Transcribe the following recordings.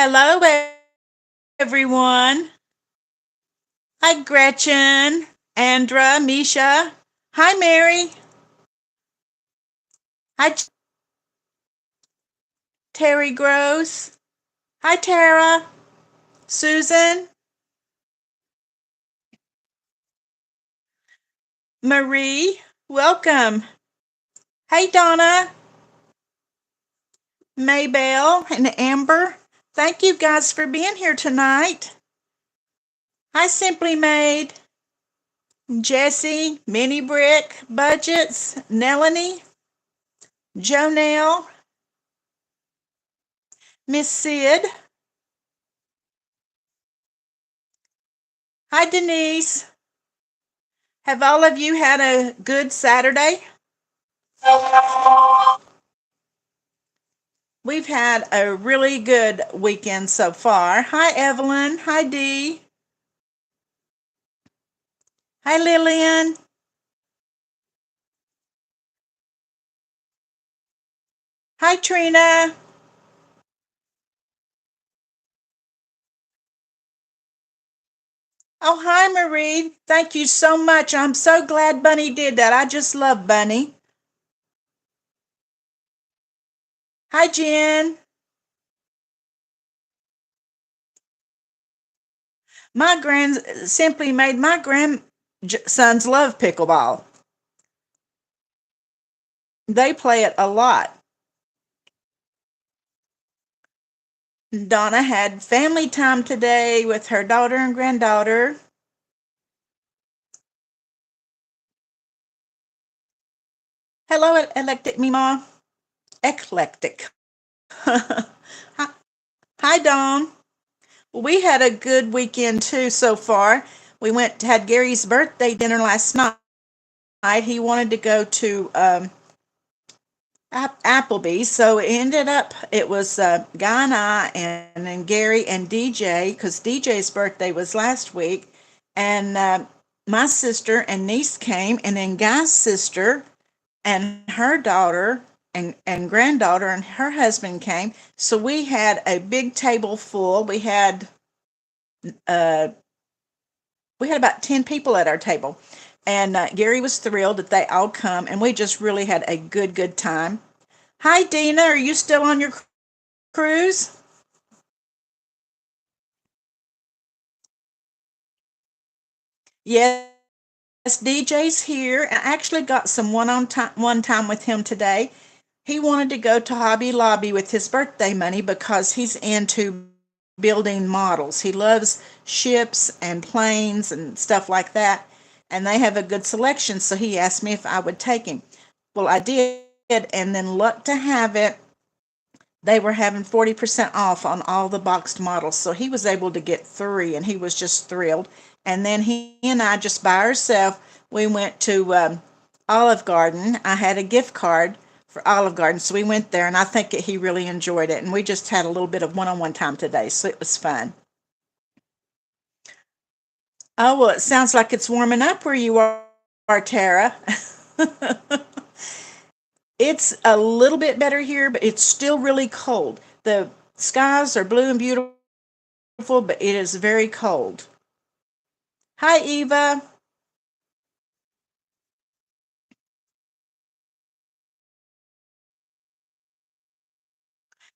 Hello, everyone. Hi, Gretchen, Andra, Misha. Hi, Mary. Hi, Terry Gross. Hi, Tara. Susan. Marie. Welcome. Hey, Donna, Maybelle, and Amber. Thank you guys for being here tonight. Hi, Simply Made. Jessie, Mini Brick, Budgets, Nelanie, Jonelle, Miss Sid. Hi, Denise. Have all of you had a good Saturday? We've had a really good weekend so far. Hi, Evelyn. Hi, Dee. Hi, Lillian. Hi, Trina. Oh, hi, Marie. Thank you so much. I'm so glad Bunny did that. I just love Bunny. Hi, Jen. My grand simply made my grandsons love pickleball. They play it a lot. Donna had family time today with her daughter and granddaughter. Hello, Eclectic Mima. Eclectic. Hi, Dawn. We had a good weekend too so far. We had Gary's birthday dinner last night. He wanted to go to Applebee's, so it was Guy and I, and then Gary and DJ, because DJ's birthday was last week, and my sister and niece came, and then Guy's sister and her daughter and granddaughter and her husband came. So we had a big table full. Uh, we had about 10 people at our table, and Gary was thrilled that they all come, and we just really had a good time. Hi, Dina. Are you still on your cruise? Yes, DJ's here. I actually got some one time with him today. He wanted to go to Hobby Lobby with his birthday money because he's into building models. He loves ships and planes and stuff like that, and they have a good selection. So he asked me if I would take him. Well, I did, and then luck to have it, they were having 40% off on all the boxed models. So he was able to get three, and he was just thrilled. And then he and I, just by ourselves, we went to Olive Garden. I had a gift card for Olive Garden, so we went there, and I think that he really enjoyed it. And we just had a little bit of one-on-one time today, so it was fun. Oh, well, it sounds like it's warming up where you are, Tara. It's a little bit better here, but it's still really cold. The skies are blue and beautiful, but it is very cold. Hi, Eva.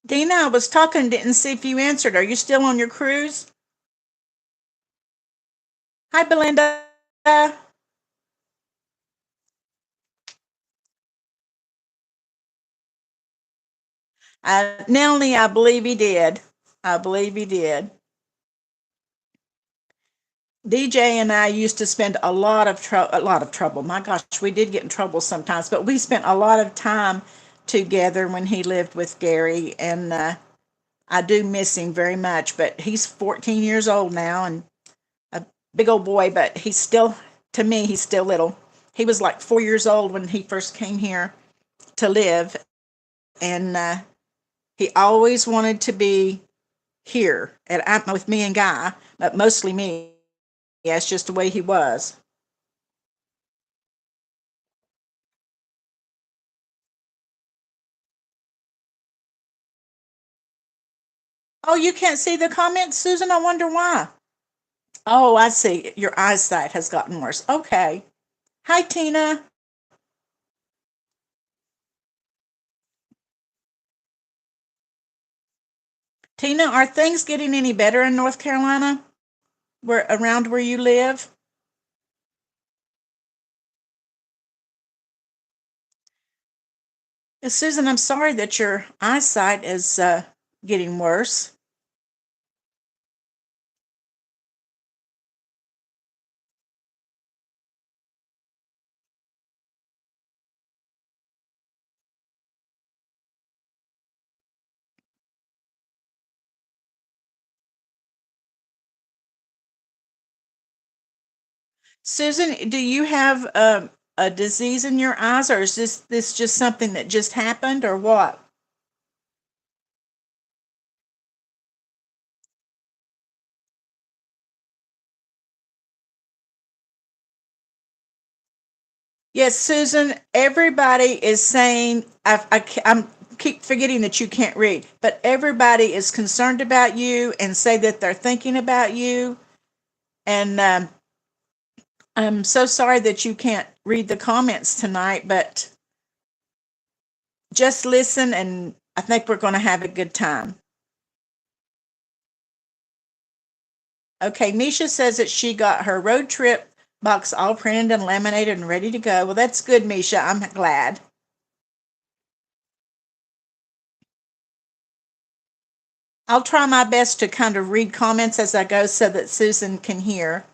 Dina, I was talking, didn't see if you answered. Are you still on your cruise? Hi, Belinda. Nellie, I believe he did. I believe he did. DJ and I used to spend a lot of trouble. My gosh, we did get in trouble sometimes, but we spent a lot of time together when he lived with Gary, and I do miss him very much. But he's 14 years old now and a big old boy, but he's still, to me, he's still little. He was like 4 years old when he first came here to live, and he always wanted to be here with me and Guy, but mostly me. That's just the way he was. Oh, you can't see the comments, Susan? I wonder why. Oh, I see. Your eyesight has gotten worse. Okay. Hi, Tina. Tina, are things getting any better in North Carolina? Where around where you live? Susan, I'm sorry that your eyesight is getting worse. Susan, do you have a disease in your eyes, or is this just something that just happened, or what? Yes, Susan. Everybody is saying I'm keep forgetting that you can't read, but everybody is concerned about you and say that they're thinking about you. And I'm so sorry that you can't read the comments tonight, but just listen, and I think we're going to have a good time. Okay, Misha says that she got her road trip box all printed and laminated and ready to go. Well, that's good, Misha. I'm glad. I'll try my best to kind of read comments as I go so that Susan can hear.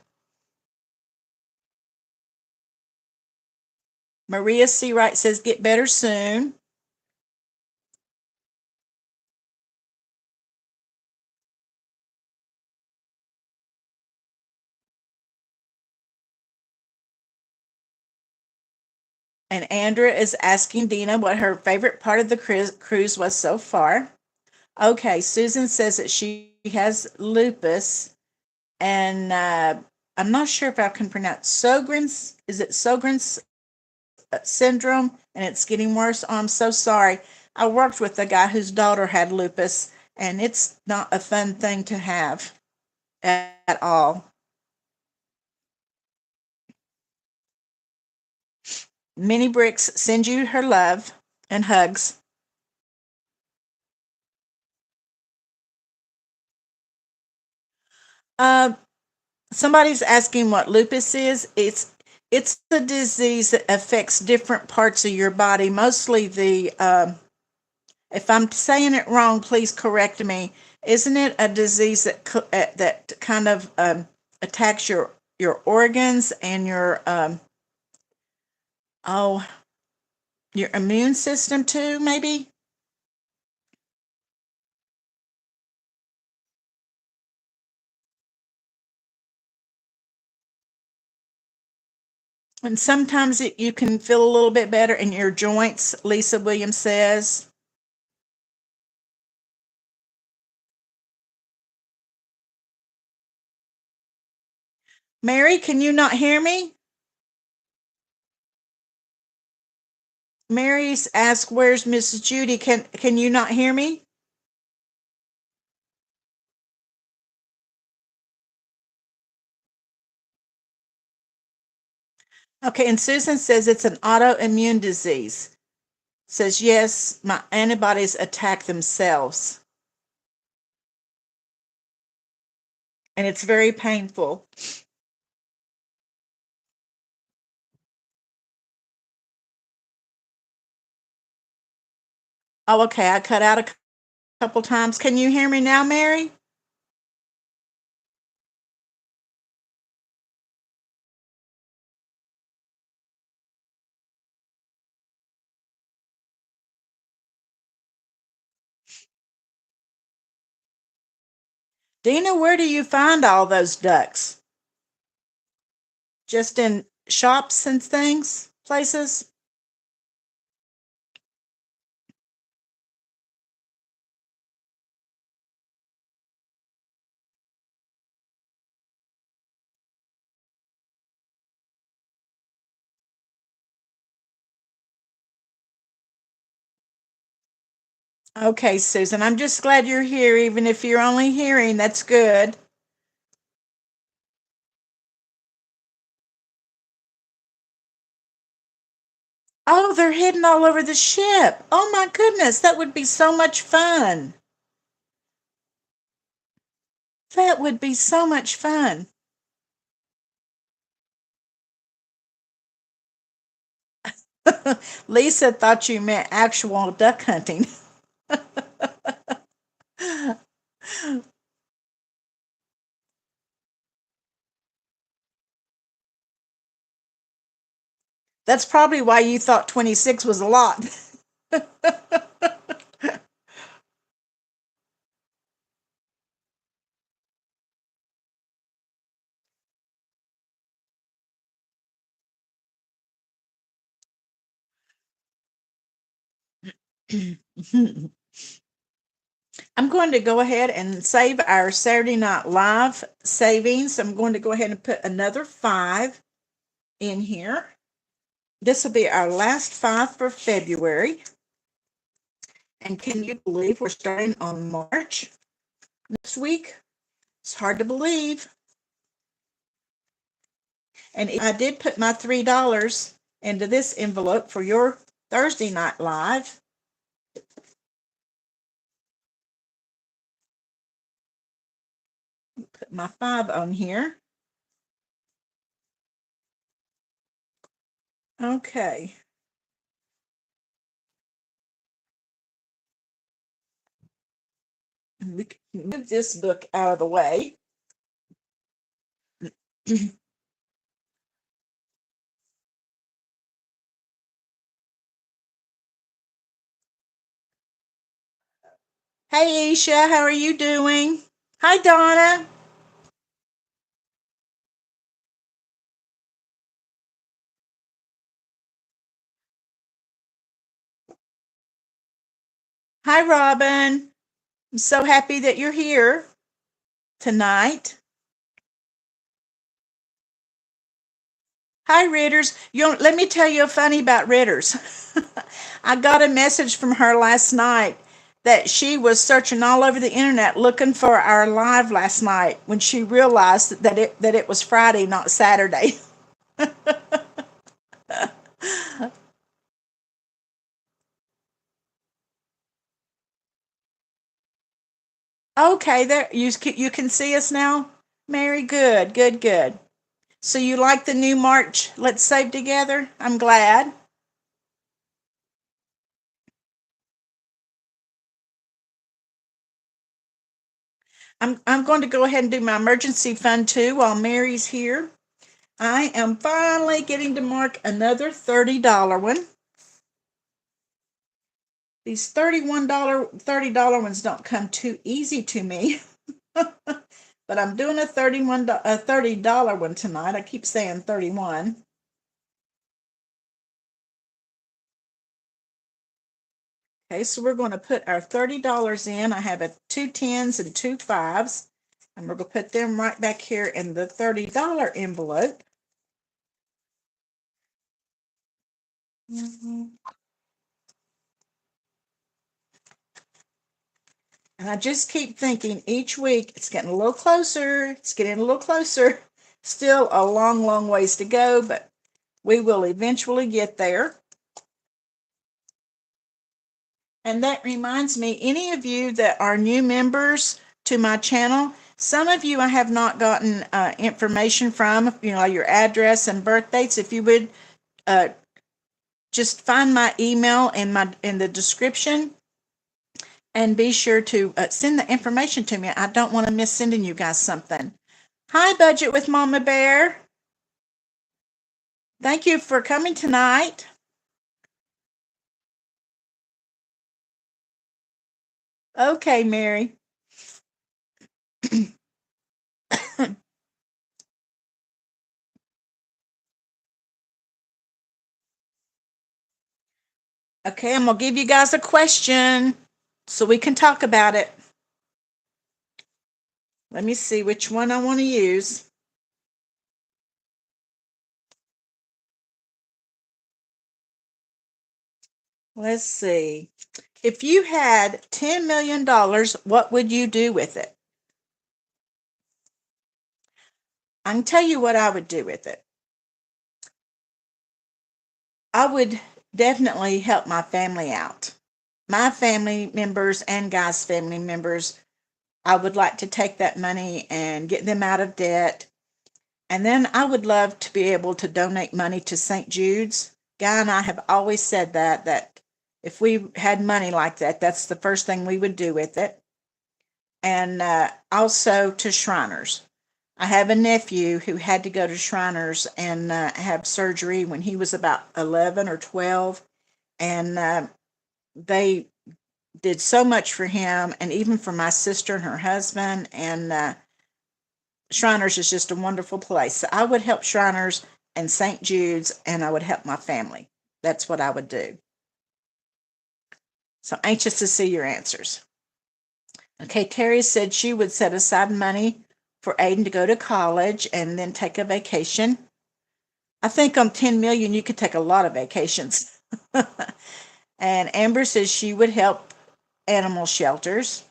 Maria Seawright says, get better soon. And Andrea is asking Dina what her favorite part of the cruise was so far. Okay, Susan says that she has lupus, and I'm not sure if I can pronounce Sjogren's. Is it Sjogren's syndrome? And it's getting worse. Oh, I'm so sorry. I worked with a guy whose daughter had lupus, and it's not a fun thing to have at all. Minnie Bricks sends you her love and hugs. Uh, Somebody's asking what lupus is. It's a disease that affects different parts of your body, mostly the. If I'm saying it wrong, please correct me. Isn't it a disease that kind of attacks your organs and oh your immune system too? Maybe. And sometimes you can feel a little bit better in your joints. Lisa Williams says. Mary, can you not hear me? Mary's asked, "Where's Mrs. Judy? Can you not hear me?" Okay, and Susan says it's an autoimmune disease. Says yes, my antibodies attack themselves, and it's very painful. Oh, okay, I cut out a couple times. Can you hear me now, Mary? Dina, where do you find all those ducks? Just in shops and things, places? Okay, Susan, I'm just glad you're here, even if you're only hearing, that's good. Oh, they're hidden all over the ship. Oh my goodness, that would be so much fun. That would be so much fun. Lisa thought you meant actual duck hunting. That's probably why you thought 26 was a lot. I'm going to go ahead and save our Saturday Night Live savings. I'm going to go ahead and put another 5 in here. This will be our last 5 for February. And can you believe we're starting on March next week? It's hard to believe. And I did put my $3 into this envelope for your Thursday Night Live. Put my 5 on here. Okay. We can move this book out of the way. Hey, Isha, how are you doing? Hi, Donna. Hi, Robin. I'm so happy that you're here tonight. Hi, Ritters. Let me tell you a funny about Ritters. I got a message from her last night that she was searching all over the internet looking for our live last night when she realized that it was Friday, not Saturday. Okay, there you can see us now. Mary, good, good, good. So you like the new March? Let's save together. I'm glad. I'm going to go ahead and do my emergency fund too while Mary's here. I am finally getting to mark another $30 one. These $30 ones don't come too easy to me. But I'm doing a $30 one tonight. I keep saying 31. Okay, so we're going to put our $30 in. I have two tens and two fives. And we're going to put them right back here in the $30 envelope. And I just keep thinking each week it's getting a little closer. It's getting a little closer. Still a long, long ways to go, but we will eventually get there. And that reminds me, any of you that are new members to my channel, some of you I have not gotten information from, your address and birth dates. If you would uh, just find my email in the description and be sure to send the information to me. I don't want to miss sending you guys something. Hi, Budget with Mama Bear. Thank you for coming tonight. Okay, Mary. Okay, I'm going to give you guys a question so we can talk about it. Let me see which one I want to use. Let's see. If you had $10 million, what would you do with it? I can tell you what I would do with it. I would definitely help my family out. My family members and Guy's family members, I would like to take that money and get them out of debt. And then I would love to be able to donate money to St. Jude's. Guy and I have always said that if we had money like that, that's the first thing we would do with it. And also to Shriners. I have a nephew who had to go to Shriners and have surgery when he was about 11 or 12. And they did so much for him and even for my sister and her husband. And Shriners is just a wonderful place. So I would help Shriners and St. Jude's, and I would help my family. That's what I would do. So anxious to see your answers. Okay, Terry said she would set aside money for Aiden to go to college and then take a vacation. I think on 10 million you could take a lot of vacations. And Amber says she would help animal shelters.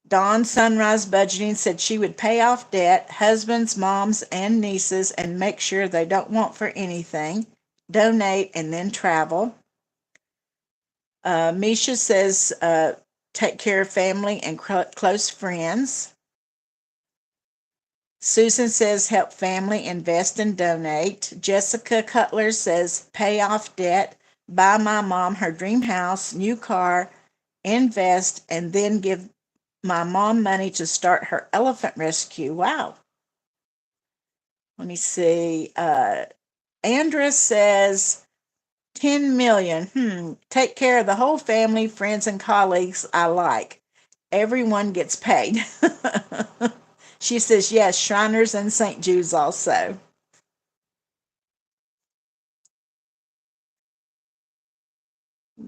Dawn Sunrise Budgeting said she would pay off debt, husbands, moms, and nieces, and make sure they don't want for anything, donate, and then travel. Misha says take care of family and close friends. Susan says help family, invest, and donate. Jessica Cutler says pay off debt, buy my mom her dream house, new car, invest, and then give my mom money to start her elephant rescue. Wow. Let me see. Andra says 10 million. Take care of the whole family, friends, and colleagues I like. Everyone gets paid. She says, yes, Shriners and St. Jude's also.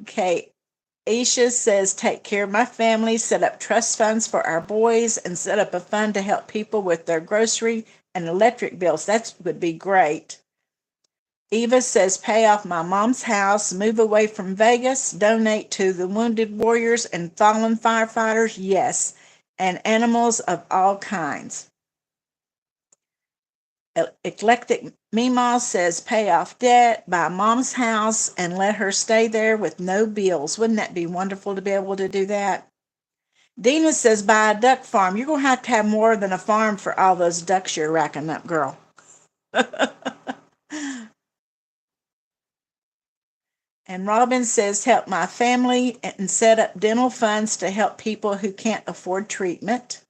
Okay. Isha says, take care of my family, set up trust funds for our boys, and set up a fund to help people with their grocery and electric bills. That would be great. Eva says, pay off my mom's house, move away from Vegas, donate to the wounded warriors and fallen firefighters. Yes. And animals of all kinds. Eclectic Meemaw says, pay off debt, buy mom's house, and let her stay there with no bills. Wouldn't that be wonderful to be able to do that? Dina says, buy a duck farm. You're going to have more than a farm for all those ducks you're racking up, girl. And Robin says, help my family and set up dental funds to help people who can't afford treatment.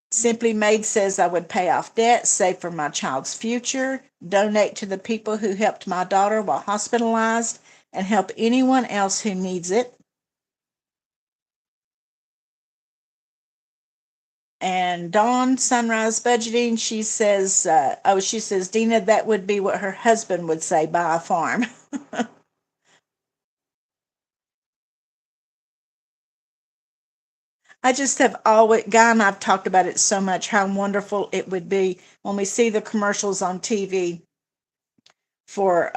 Simply Made says I would pay off debt, save for my child's future, donate to the people who helped my daughter while hospitalized, and help anyone else who needs it. And Dawn Sunrise Budgeting, she says, she says, Dina, that would be what her husband would say, buy a farm. I just have always, Guy and I've talked about it so much, how wonderful it would be when we see the commercials on TV for,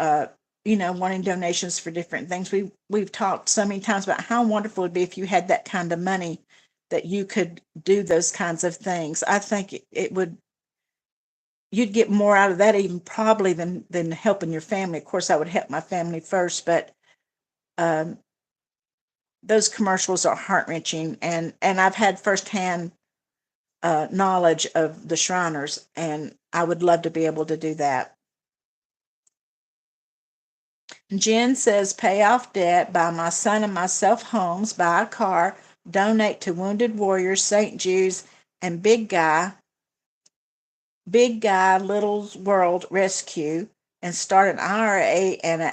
wanting donations for different things. We've talked so many times about how wonderful it would be if you had that kind of money that you could do those kinds of things. I think it would, you'd get more out of that even probably than helping your family. Of course, I would help my family first, but um, those commercials are heart wrenching, and I've had firsthand knowledge of the Shriners, and I would love to be able to do that. Jen says, pay off debt, buy my son and myself homes, buy a car, donate to Wounded Warriors, St. Jude's, and Big Guy Little's World Rescue, and start an IRA and a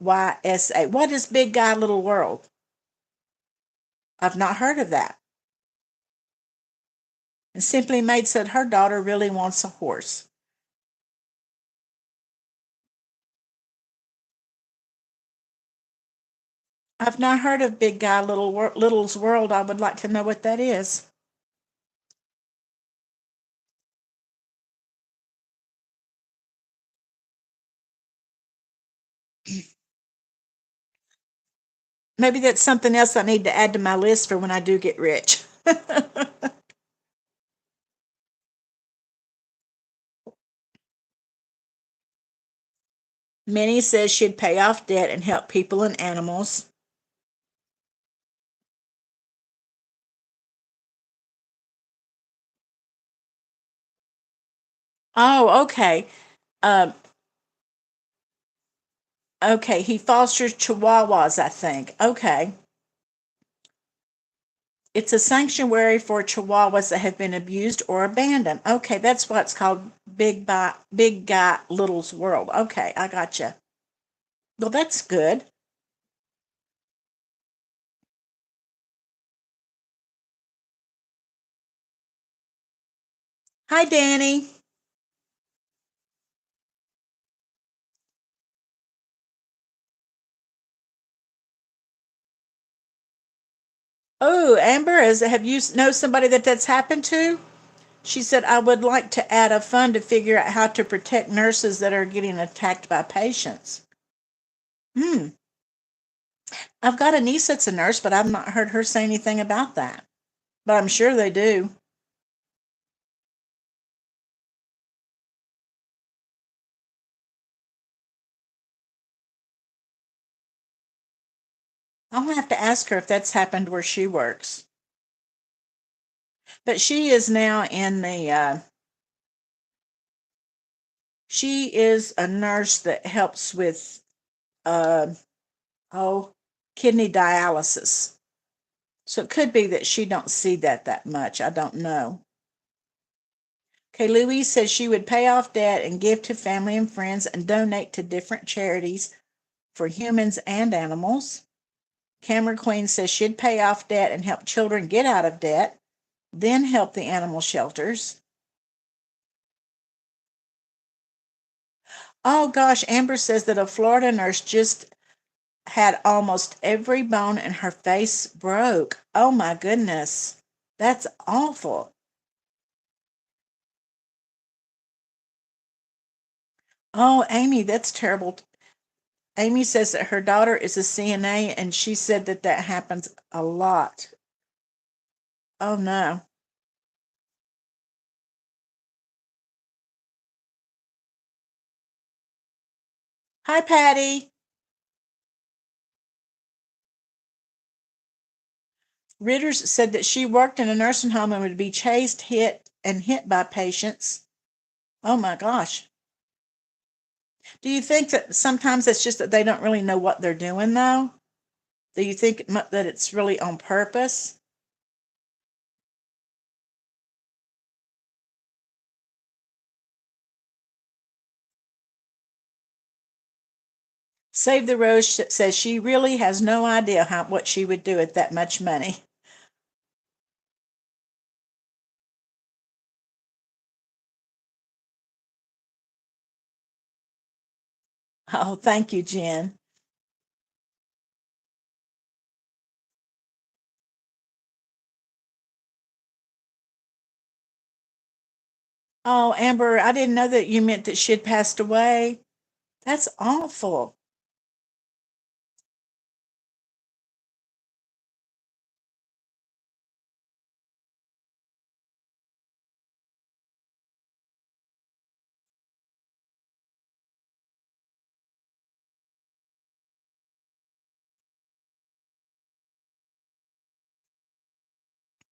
HYSA. What is Big Guy Little World? I've not heard of that. And Simply Made said her daughter really wants a horse. I've not heard of Big Guy Little's World. I would like to know what that is. Maybe that's something else I need to add to my list for when I do get rich. Minnie says she'd pay off debt and help people and animals. Oh, okay. Um, okay, he fosters chihuahuas, I think. Okay. It's a sanctuary for chihuahuas that have been abused or abandoned. Okay, that's why it's called Big Guy Little's World. Okay, I gotcha. Well, that's good. Hi, Danny. Oh, Amber, have you know somebody that's happened to? She said, I would like to add a fund to figure out how to protect nurses that are getting attacked by patients. Hmm. I've got a niece that's a nurse, but I've not heard her say anything about that. But I'm sure they do. I'll have to ask her if that's happened where she works. But she is now in she is a nurse that helps with, uh, oh, kidney dialysis. So it could be that she don't see that much. I don't know. Okay, Louise says she would pay off debt and give to family and friends and donate to different charities for humans and animals. Cameron Queen says she'd pay off debt and help children get out of debt, then help the animal shelters. Oh gosh, Amber says that a Florida nurse just had almost every bone in her face broke. Oh my goodness. That's awful. Oh, Amy, that's terrible. Amy says that her daughter is a CNA and she said that happens a lot. Oh no. Hi, Patty. Ritters said that she worked in a nursing home and would be chased, hit by patients. Oh my gosh. Do you think that sometimes it's just that they don't really know what they're doing, though? Do you think that it's really on purpose? Save the Rose says she really has no idea what she would do with that much money. Oh, thank you, Jen. Oh, Amber, I didn't know that you meant that she had passed away. That's awful.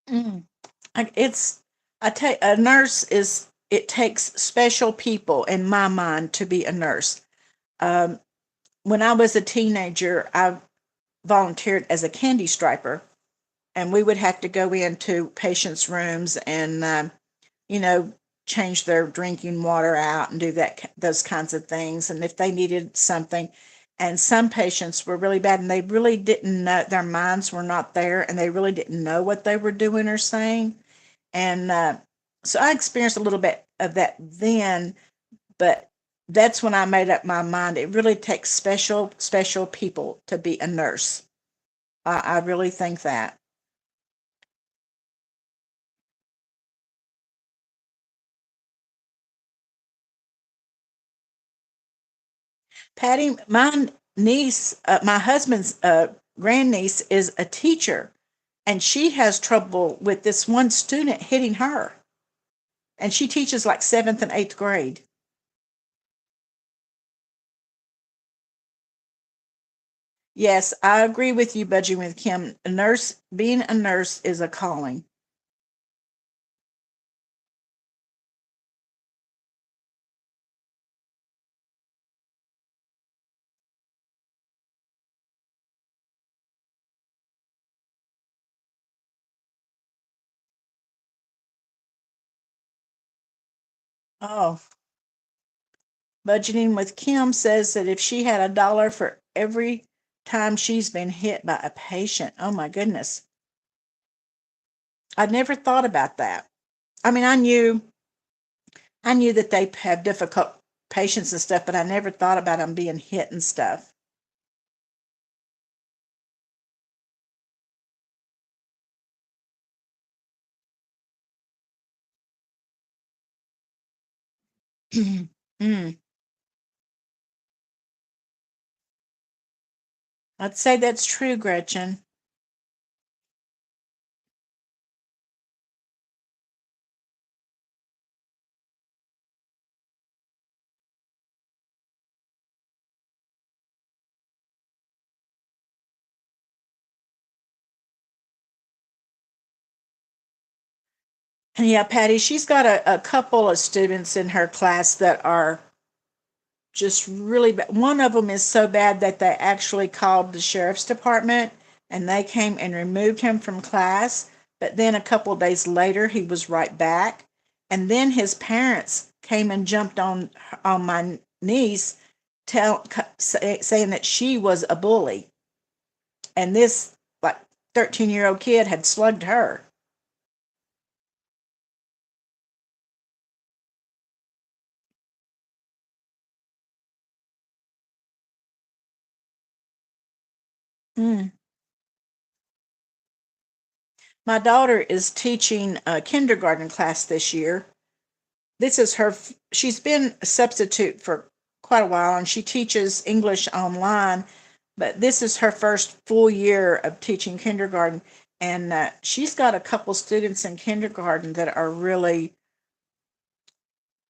Mm. It's I take a nurse is it takes special people in my mind to be a nurse. Um, when I was a teenager, I volunteered as a candy striper, and we would have to go into patients' rooms and you know change their drinking water out and do those kinds of things. And if they needed something, and some patients were really bad, and they really didn't know their minds were not there, and they really didn't know what they were doing or saying and so I experienced a little bit of that then, but that's when I made up my mind. It really takes special people to be a nurse. I really think that. Patty, mine niece, my husband's grandniece, is a teacher, and she has trouble with this one student hitting her. And she teaches like seventh and eighth grade. Yes, I agree with you, Budgie, with Kim. A nurse, being a nurse is a calling. Oh, budgeting with Kim says that if she had $1 for every time she's been hit by a patient, oh my goodness. I'd never thought about that. I mean, I knew that they have difficult patients and stuff, but I never thought about them being hit and stuff. Mm, I'd say that's true, Gretchen. And yeah, Patty, she's got a couple of students in her class that are just really bad. One of them is so bad that they actually called the sheriff's department and they came and removed him from class. But then a couple of days later, he was right back. And then his parents came and jumped on my niece, saying that she was a bully, and this like 13-year-old kid had slugged her. Mm. My daughter is teaching a kindergarten class this year. This is her, she's been a substitute for quite a while and she teaches English online, but this is her first full year of teaching kindergarten. And she's got a couple students in kindergarten that are really,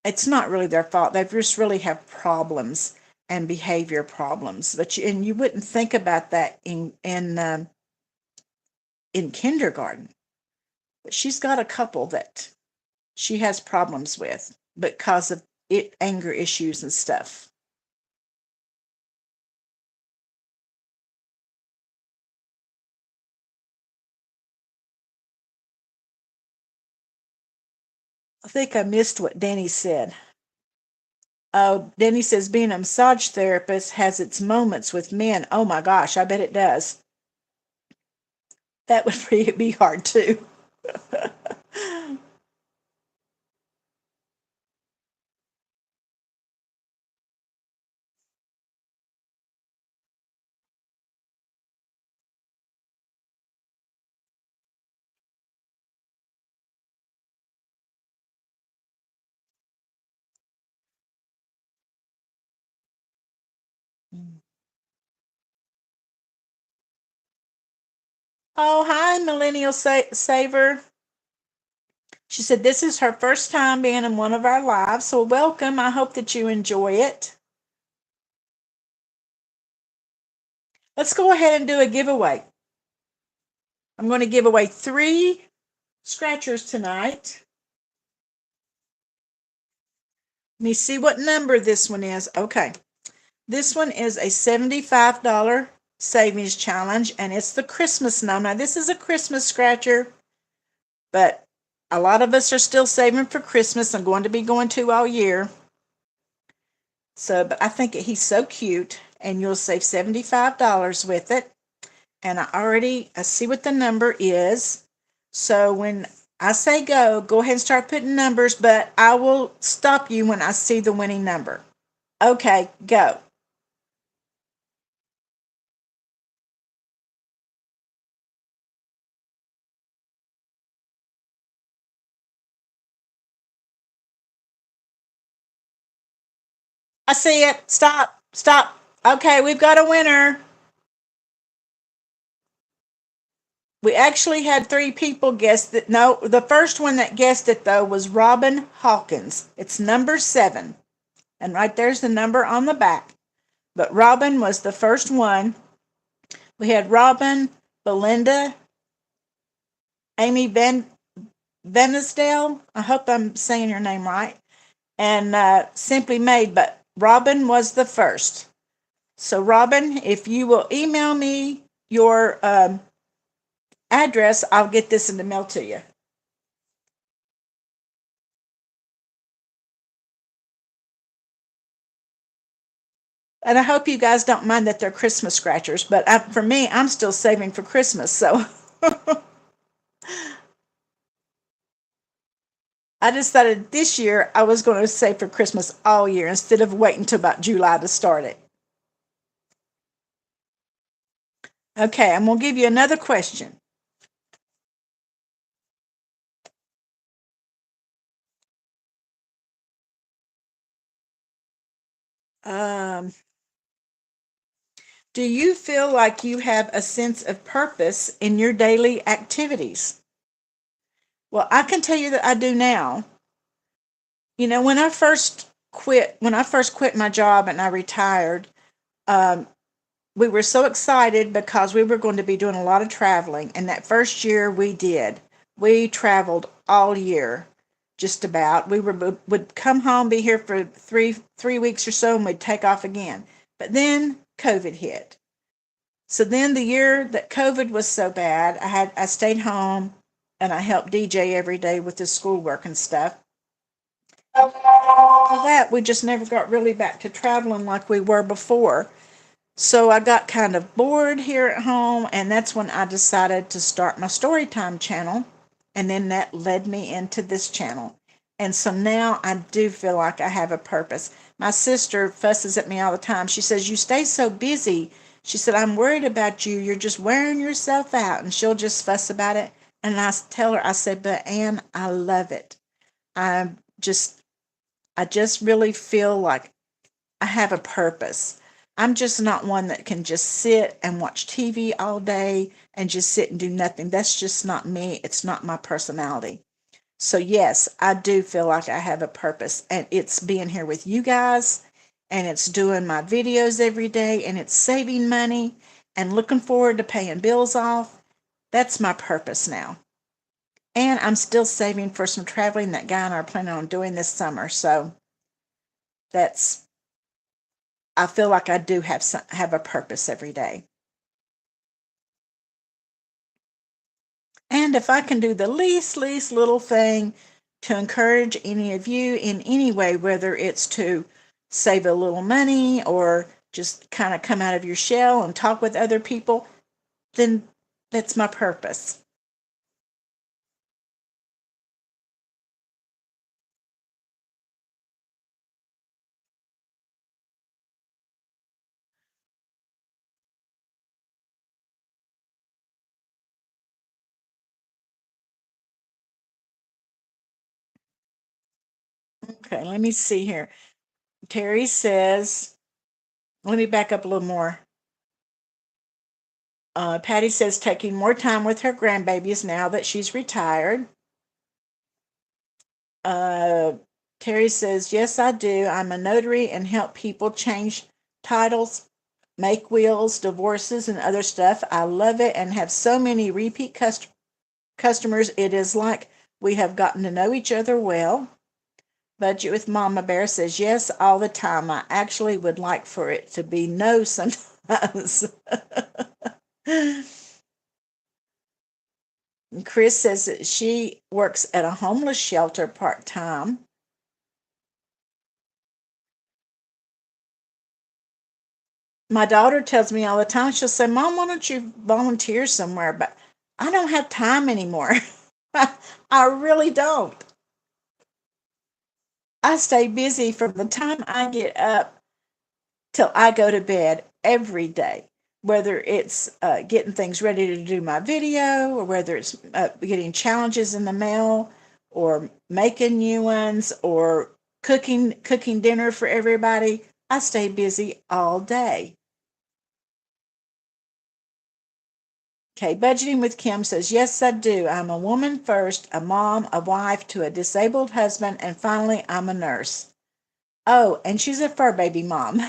it's not really their fault. They just really have problems and behavior problems. And you wouldn't think about that in kindergarten. But she's got a couple that she has problems with because of anger issues and stuff. I think I missed what Danny said. Oh, Danny says being a massage therapist has its moments with men. Oh my gosh, I bet it does. That would be hard too. Oh, hi, Millennial Saver. She said this is her first time being in one of our lives, so welcome. I hope that you enjoy it. Let's go ahead and do a giveaway. I'm going to give away 3 scratchers tonight. Let me see what number this one is. Okay. This one is a $75 savings challenge, and it's the Christmas number. Now, this is a Christmas scratcher, but a lot of us are still saving for Christmas. I'm going to be going to all year. So, but I think he's so cute, and you'll save $75 with it. And I see what the number is. So when I say go ahead and start putting numbers, but I will stop you when I see the winning number. Okay, go. I see it. Stop. Stop. Okay, we've got a winner. We actually had three people guess that. No, the first one that guessed it, though, was Robin Hawkins. It's number 7. And right there's the number on the back. But Robin was the first one. We had Robin, Belinda, Amy Venisdale. I hope I'm saying your name right. And Simply Made. But Robin was the first. So, Robin, if you will email me your address, I'll get this in the mail to you. And I hope you guys don't mind that they're Christmas scratchers, but for me, I'm still saving for Christmas. So I decided this year I was going to save for Christmas all year instead of waiting until about July to start it. Okay, I'm going to give you another question. Um, do you feel like you have a sense of purpose in your daily activities? Well, I can tell you that I do now. You know, when I first quit my job and I retired, um, we were so excited because we were going to be doing a lot of traveling. And that first year we did. We traveled all year, just about. Would come home, be here for three weeks or so, and we'd take off again. But then COVID hit. So then the year that COVID was so bad, I stayed home and I helped DJ every day with his schoolwork and stuff. After that, we just never got really back to traveling like we were before. So I got kind of bored here at home, and that's when I decided to start my Storytime channel. And then that led me into this channel. And so now I do feel like I have a purpose. My sister fusses at me all the time. She says, "You stay so busy." She said, "I'm worried about you. You're just wearing yourself out." And she'll just fuss about it. And I tell her, I said, "But Ann, I love it. I just, I just really feel like I have a purpose. I'm just not one that can just sit and watch TV all day and just sit and do nothing. That's just not me. It's not my personality." So, yes, I do feel like I have a purpose, and it's being here with you guys, and it's doing my videos every day, and it's saving money and looking forward to paying bills off. That's my purpose now. And I'm still saving for some traveling that Guy and I are planning on doing this summer. So, that's I feel like I do have a purpose every day. And if I can do the least little thing to encourage any of you in any way, whether it's to save a little money or just kind of come out of your shell and talk with other people, then that's my purpose. Okay, let me see here. Terry says, let me back up a little more. Patty says taking more time with her grandbabies now that she's retired. Uh, Terry says, "Yes, I do. I'm a notary and help people change titles, make wills, divorces, and other stuff. I love it and have so many repeat customers. It is like we have gotten to know each other well." Budget with Mama Bear says, "Yes, all the time. I actually would like for it to be no sometimes." Chris says that she works at a homeless shelter part time. My daughter tells me all the time, she'll say, "Mom, why don't you volunteer somewhere?" But I don't have time anymore. I really don't. I stay busy from the time I get up till I go to bed every day, whether it's getting things ready to do my video, or whether it's getting challenges in the mail, or making new ones, or cooking dinner for everybody. I stay busy all day. Okay, Budgeting with Kim says, yes, I do. I'm a woman first, a mom, a wife to a disabled husband, and finally, I'm a nurse. Oh, and she's a fur baby mom.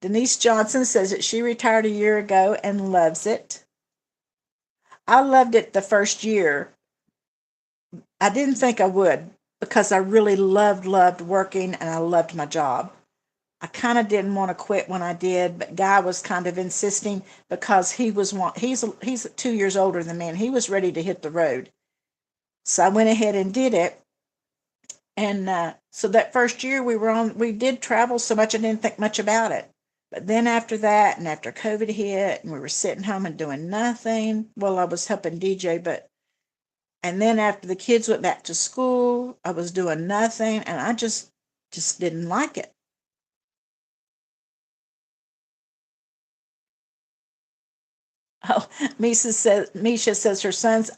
Denise Johnson says that she retired a year ago and loves it. I loved it the first year. I didn't think I would because I really loved working and I loved my job. I kind of didn't want to quit when I did, but Guy was kind of insisting because he's 2 years older than me and he was ready to hit the road. So I went ahead and did it. And so that first year we did travel so much I didn't think much about it. But then after that, and after COVID hit, and we were sitting home and doing nothing, well, I was helping DJ, and then after the kids went back to school, I was doing nothing, and I just didn't like it. Oh, Misha says her sons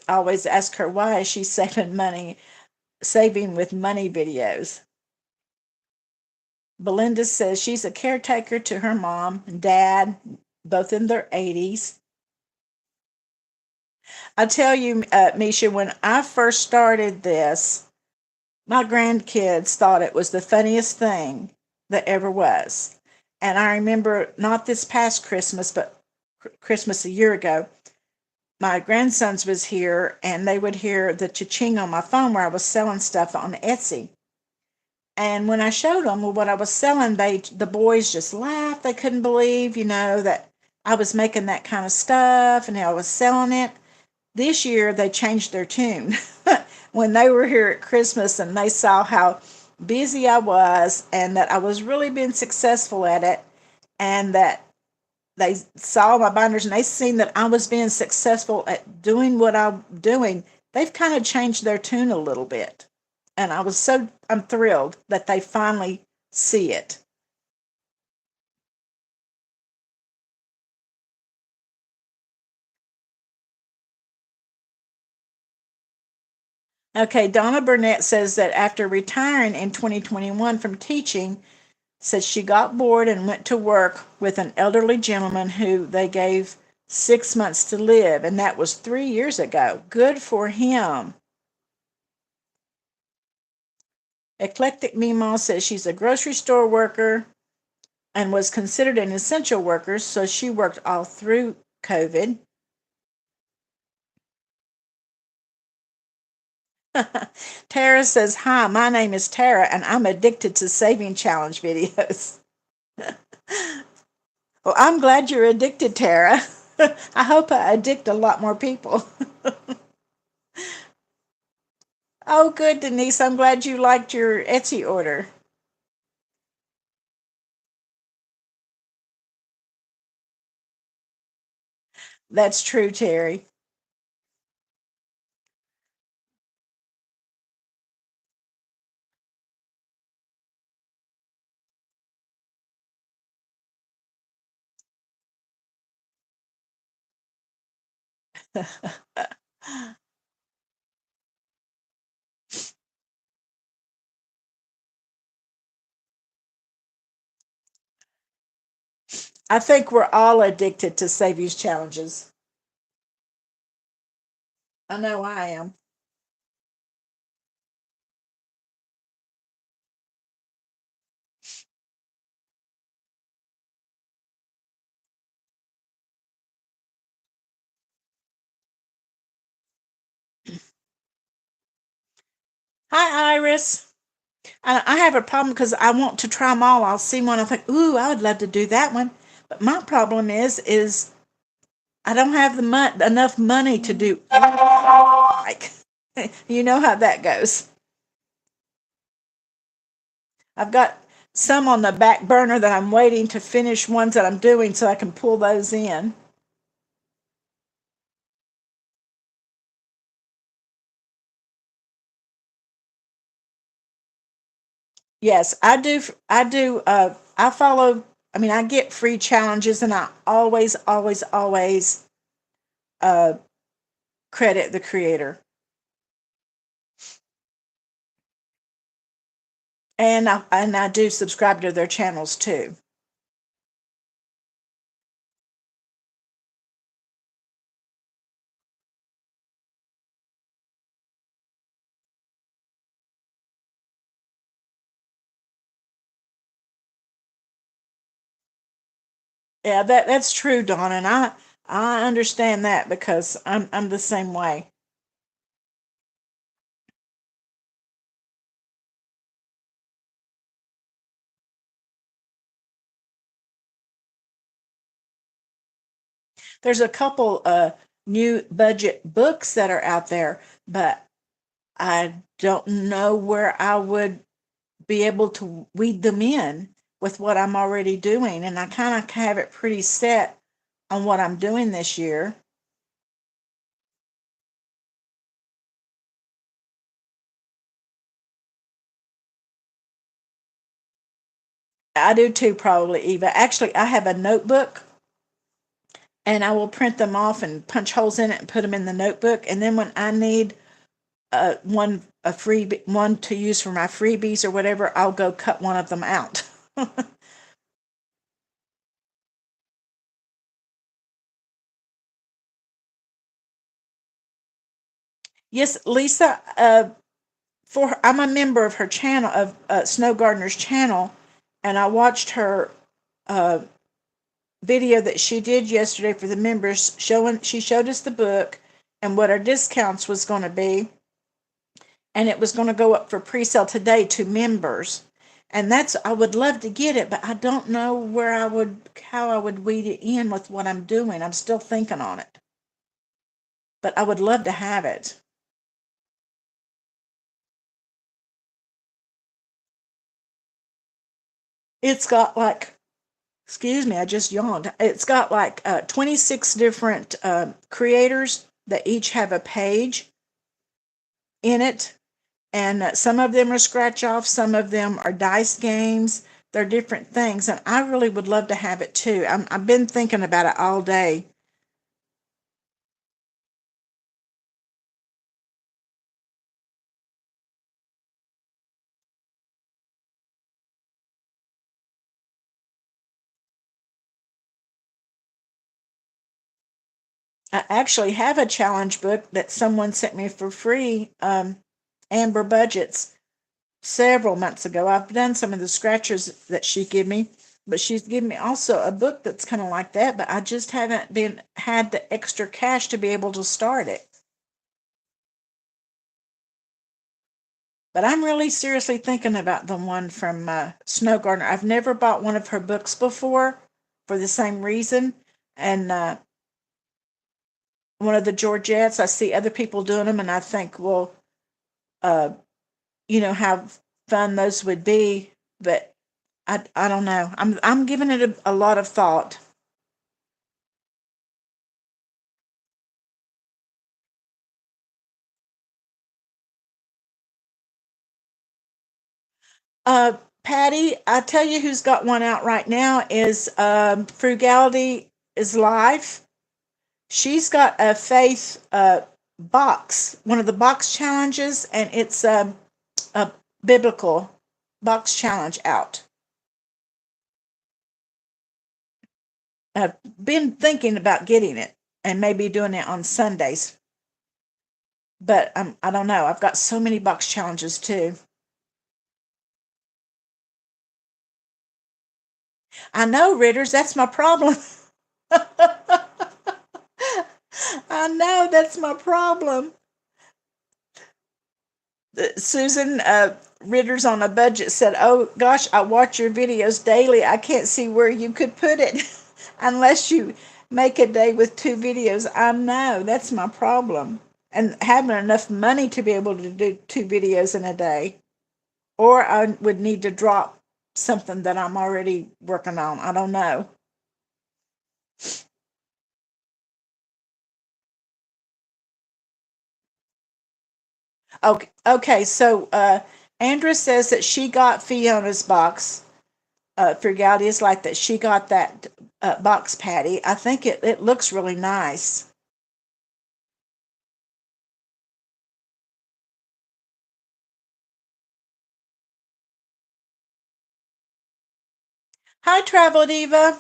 always ask her why is she saving with money videos. Belinda says she's a caretaker to her mom and dad, both in their 80s. I tell you, Misha, when I first started this, my grandkids thought it was the funniest thing that ever was. And I remember not this past Christmas, but Christmas a year ago, my grandsons was here and they would hear the cha-ching on my phone where I was selling stuff on Etsy. And when I showed them what I was selling, the boys just laughed. They couldn't believe, that I was making that kind of stuff and I was selling it. This year they changed their tune when they were here at Christmas and they saw how busy I was and that I was really being successful at it and that they saw my binders and they seen that I was being successful at doing what I'm doing. They've kind of changed their tune a little bit. And I'm thrilled that they finally see it. Okay, Donna Burnett says that after retiring in 2021 from teaching, says she got bored and went to work with an elderly gentleman who they gave 6 months to live, and that was 3 years ago. Good for him. Eclectic Mima says she's a grocery store worker and was considered an essential worker, so she worked all through COVID. Tara says, hi, my name is Tara, and I'm addicted to saving challenge videos. Well, I'm glad you're addicted, Tara. I hope I addict a lot more people. Oh, good, Denise. I'm glad you liked your Etsy order. That's true, Terry. I think we're all addicted to Savings challenges. I know I am. Hi, Iris. I have a problem because I want to try them all. I'll see one. I think, ooh, I would love to do that one. But my problem is I don't have enough money to do like. You know how that goes. I've got some on the back burner that I'm waiting to finish ones that I'm doing so I can pull those in. Yes, I do. I do. I follow. I mean, I get free challenges, and I always uh, credit the creator. And I do subscribe to their channels too. Yeah, that's true, Donna, and I understand that because I'm the same way. There's a couple new budget books that are out there, but I don't know where I would be able to weed them in with what I'm already doing, and I kind of have it pretty set on what I'm doing this year. I do too, probably, Eva. Actually, I have a notebook and I will print them off and punch holes in it and put them in the notebook. And then when I need a free one to use for my freebies or whatever, I'll go cut one of them out. Yes, Lisa. I'm a member of her channel, of Snow Gardener's channel, and I watched her uh, video that she did yesterday for the members. Showing She showed us the book and what our discounts was going to be, and it was going to go up for pre-sale today to members. And that's, I would love to get it, but I don't know how I would weed it in with what I'm doing. I'm still thinking on it, but I would love to have it. It's got like, excuse me, I just yawned. It's got like 26 different creators that each have a page in it. And some of them are scratch off, some of them are dice games. They're different things. And I really would love to have it too. I've been thinking about it all day. I actually have a challenge book that someone sent me for free, Amber Budgets, several months ago. I've done some of the scratchers that she gave me, but she's given me also a book that's kind of like that, but I just haven't been had the extra cash to be able to start it. But I'm really seriously thinking about the one from Snow Gardener. I've never bought one of her books before for the same reason. And one of the Georgettes, I see other people doing them, and I think, well, uh, how fun those would be. But I don't know. I'm giving it a lot of thought. Patty, I tell you who's got one out right now is Frugality is Life. She's got a faith box, one of the box challenges, and it's a biblical box challenge out. I've been thinking about getting it and maybe doing it on Sundays, but I don't know. I've got so many box challenges too. I know, Ritters, that's my problem. I know that's my problem. Susan Ritter's on a budget said, "Oh gosh, I watch your videos daily. I can't see where you could put it unless you make a day with two videos." I know that's my problem, and having enough money to be able to do two videos in a day, or I would need to drop something that I'm already working on. I don't know. Okay, okay. So Andrea says that she got Fiona's box Frugality is like that. She got that box patty. I think it looks really nice. Hi, Travel Diva.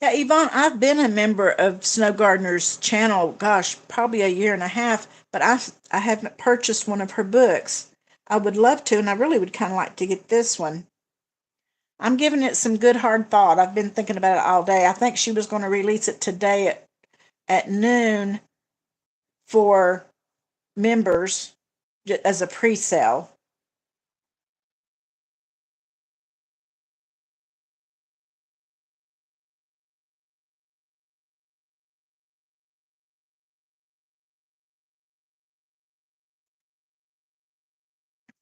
Yeah, Yvonne, I've been a member of Snow Gardener's channel, gosh, probably a year and a half, but I haven't purchased one of her books. I would love to, and I really would kind of like to get this one. I'm giving it some good hard thought. I've been thinking about it all day. I think she was going to release it today at noon for members as a pre-sale.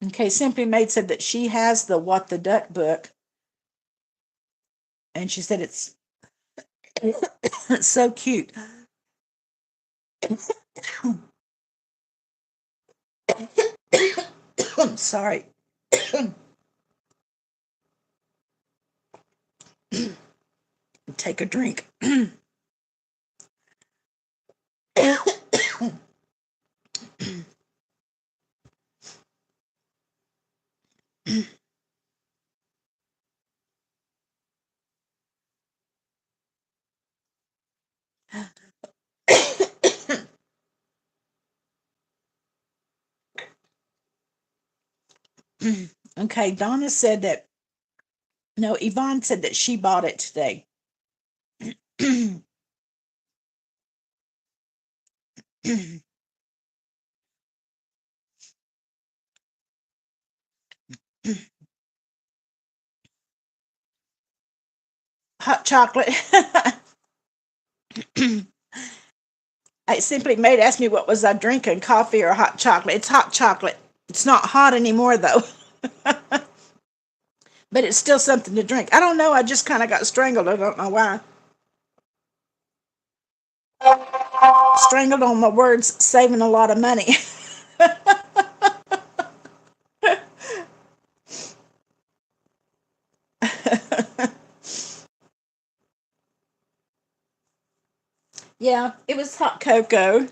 Okay, Simply Made said that she has the What the Duck book, and she said it's it's so cute. I'm sorry. Take a drink. Okay, Donna said that, no, Yvonne said that she bought it today. Hot chocolate. I Simply Made asked me what was I drinking, coffee or hot chocolate. It's hot chocolate. It's not hot anymore though, but it's still something to drink. I don't know. I just kind of got strangled. I don't know why. Strangled on my words, saving a lot of money. Yeah, it was hot cocoa.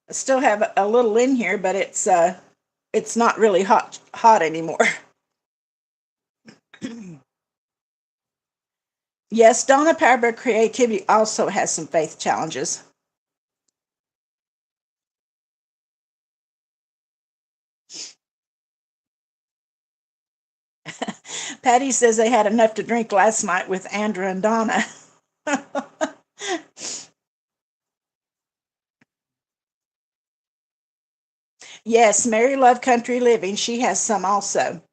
I still have a little in here, but it's not really hot anymore. Yes, Donna Powerberg Creativity also has some faith challenges. Patty says they had enough to drink last night with Andrew and Donna. Yes, Mary Love Country Living. She has some also.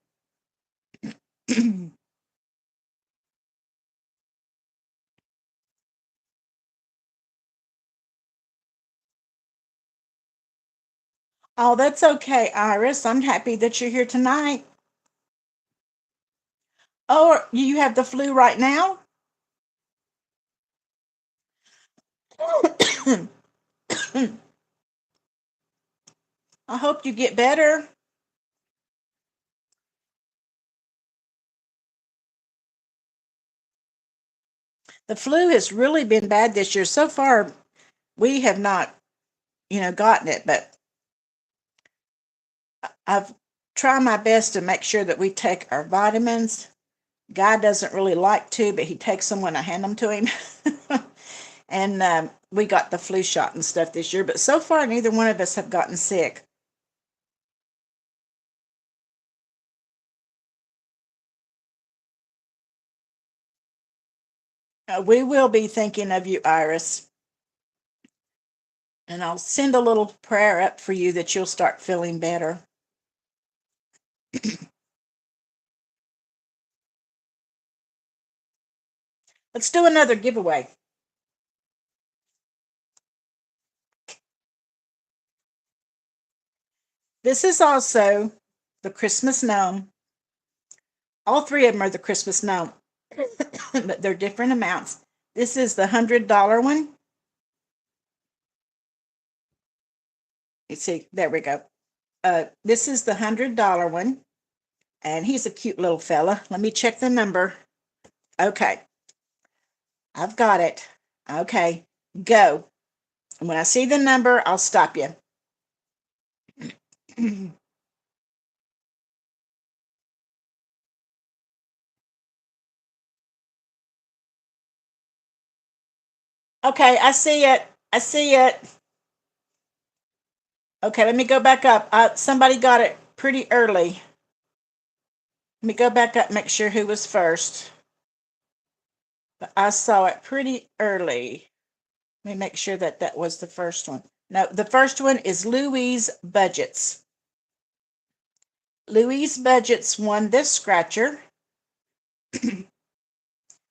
Oh, that's okay, Iris. I'm happy that you're here tonight. Oh, you have the flu right now? I hope you get better. The flu has really been bad this year. So far, we have not, gotten it, but I've tried my best to make sure that we take our vitamins. Guy doesn't really like to, but he takes them when I hand them to him. And we got the flu shot and stuff this year, but so far neither one of us have gotten sick. We will be thinking of you, Iris, and I'll send a little prayer up for you that you'll start feeling better. Let's do another giveaway. This is also the Christmas gnome. All three of them are the Christmas gnome, but they're different amounts. This is the $100 one. Let's see, there we go. This is the $100 one, and he's a cute little fella. Let me check the number. Okay, I've got it. Okay, go. And when I see the number, I'll stop you. Okay, I see it. I see it. Okay, let me go back up. Somebody got it pretty early. Let me go back up, make sure who was first. But I saw it pretty early. Let me make sure that that was the first one. No, the first one is Louise Budgets. Louise Budgets won this scratcher. And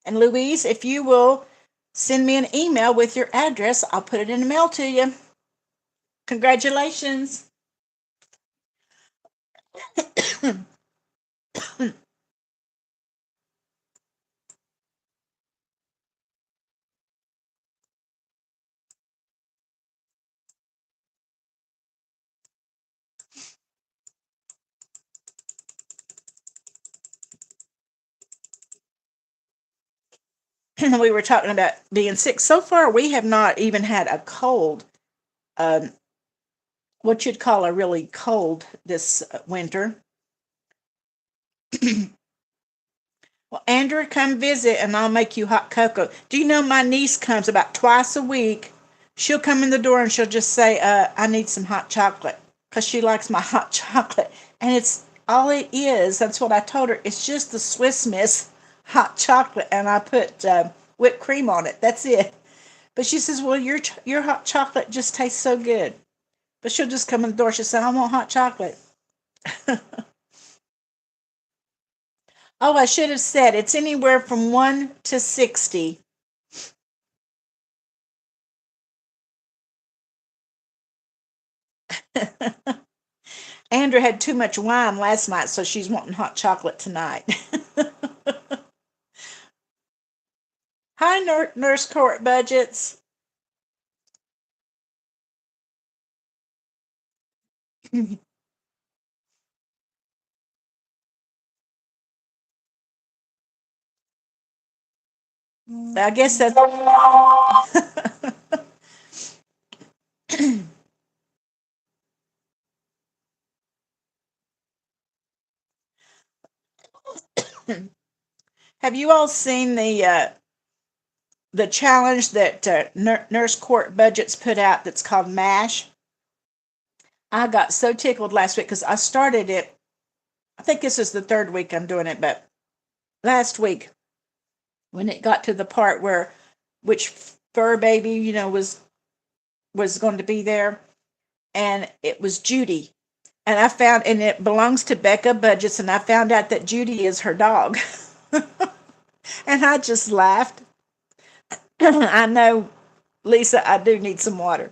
Louise, if you will send me an email with your address, I'll put it in the mail to you. Congratulations. We were talking about being sick. So far, we have not even had a cold, um, what you'd call a really cold this winter. Well, Andrew, come visit and I'll make you hot cocoa. Do you know my niece comes about twice a week? She'll come in the door and she'll just say, I need some hot chocolate because she likes my hot chocolate. And it's all it is. That's what I told her. It's just the Swiss Miss hot chocolate and I put whipped cream on it. That's it. But she says, well, your hot chocolate just tastes so good. But she'll just come in the door. She'll say, I want hot chocolate. Oh, I should have said it's anywhere from 1 to 60. Andrew had too much wine last night, so she's wanting hot chocolate tonight. Hi, Nurse Court Budgets. I guess that's. Have you all seen the challenge that Nurse Court Budgets put out that's called MASH? I got so tickled last week because I started it. I think this is the third week I'm doing it, but last week when it got to the part where which fur baby was going to be there, and it was Judy, and I found and it belongs to Becca Budgets, and I found out that Judy is her dog, and I just laughed. I know, Lisa, I do need some water.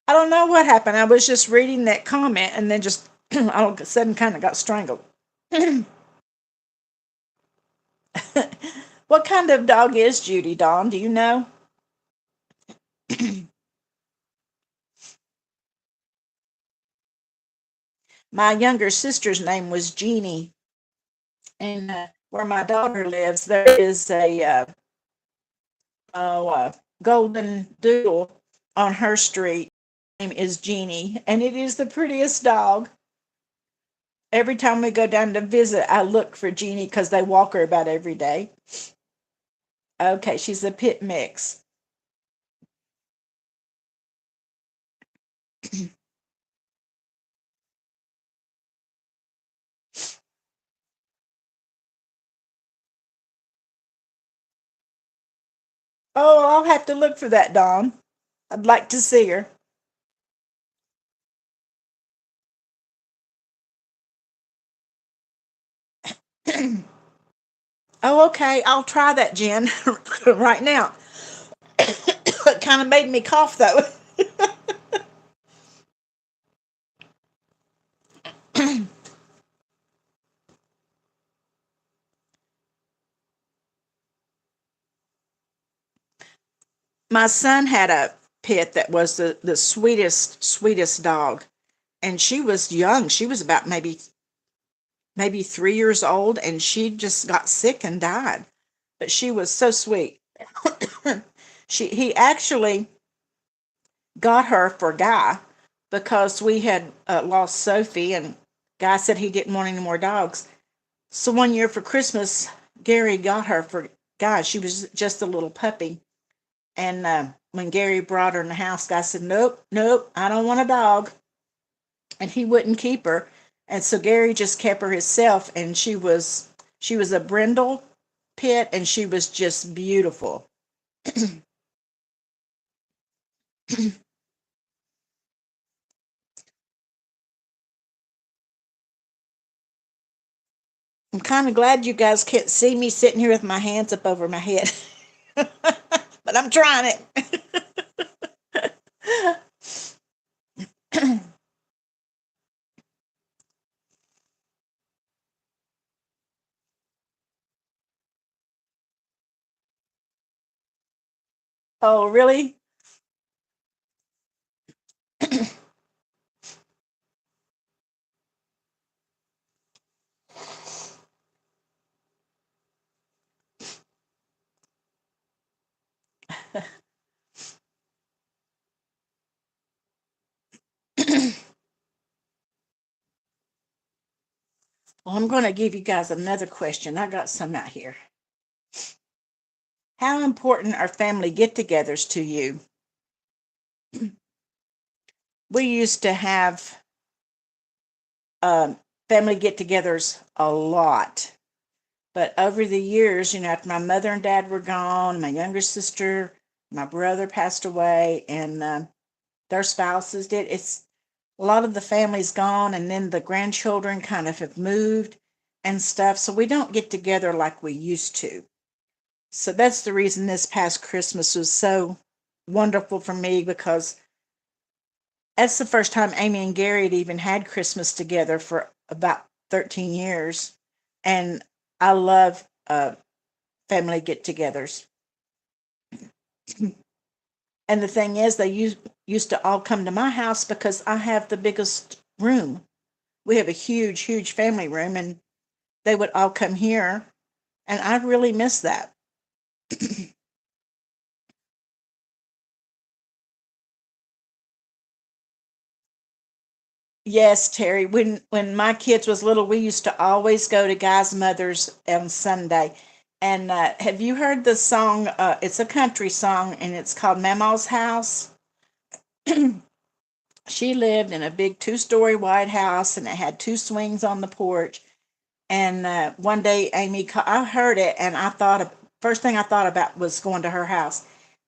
I don't know what happened. I was just reading that comment and then just all of a sudden kind of got strangled. What kind of dog is Judy, Dawn? Do you know? My younger sister's name was Jeannie, and where my daughter lives, there is a golden doodle on her street. Her name is Jeannie, and it is the prettiest dog. Every time we go down to visit, I look for Jeannie because they walk her about every day. Okay, she's a pit mix. Oh, I'll have to look for that, Dawn. I'd like to see her. Oh, okay. I'll try that, Jen, right now. It kind of made me cough, though. My son had a pit that was the sweetest dog, and she was young. She was about maybe 3 years old, and she just got sick and died. But she was so sweet. He actually got her for Guy because we had lost Sophie, and Guy said he didn't want any more dogs. So one year for Christmas, Gary got her for Guy. She was just a little puppy. And when Gary brought her in the house, Guy said, "Nope, nope, I don't want a dog." And he wouldn't keep her. And so Gary just kept her himself, and she was a brindle pit, and she was just beautiful. I'm kind of glad you guys can't see me sitting here with my hands up over my head, but I'm trying it. Oh, really? Well, I'm going to give you guys another question. I got some out here. How important are family get togethers to you? We used to have um, family get togethers a lot. But over the years, after my mother and dad were gone, my younger sister, my brother passed away, and their spouses did. It's a lot of the family's gone, and then the grandchildren kind of have moved and stuff. So we don't get together like we used to. So that's the reason this past Christmas was so wonderful for me, because that's the first time Amy and Gary had even had Christmas together for about 13 years. And I love family get togethers. And the thing is, they used to all come to my house because I have the biggest room. We have a huge family room, and they would all come here. And I really miss that. Yes, Terry. When my kids was little, we used to always go to guys' mothers on Sunday. And have you heard the song? It's a country song, and it's called "Mama's House." She lived in a big two-story white house, and it had two swings on the porch. And one day, I heard it, and first thing I thought about was going to her house.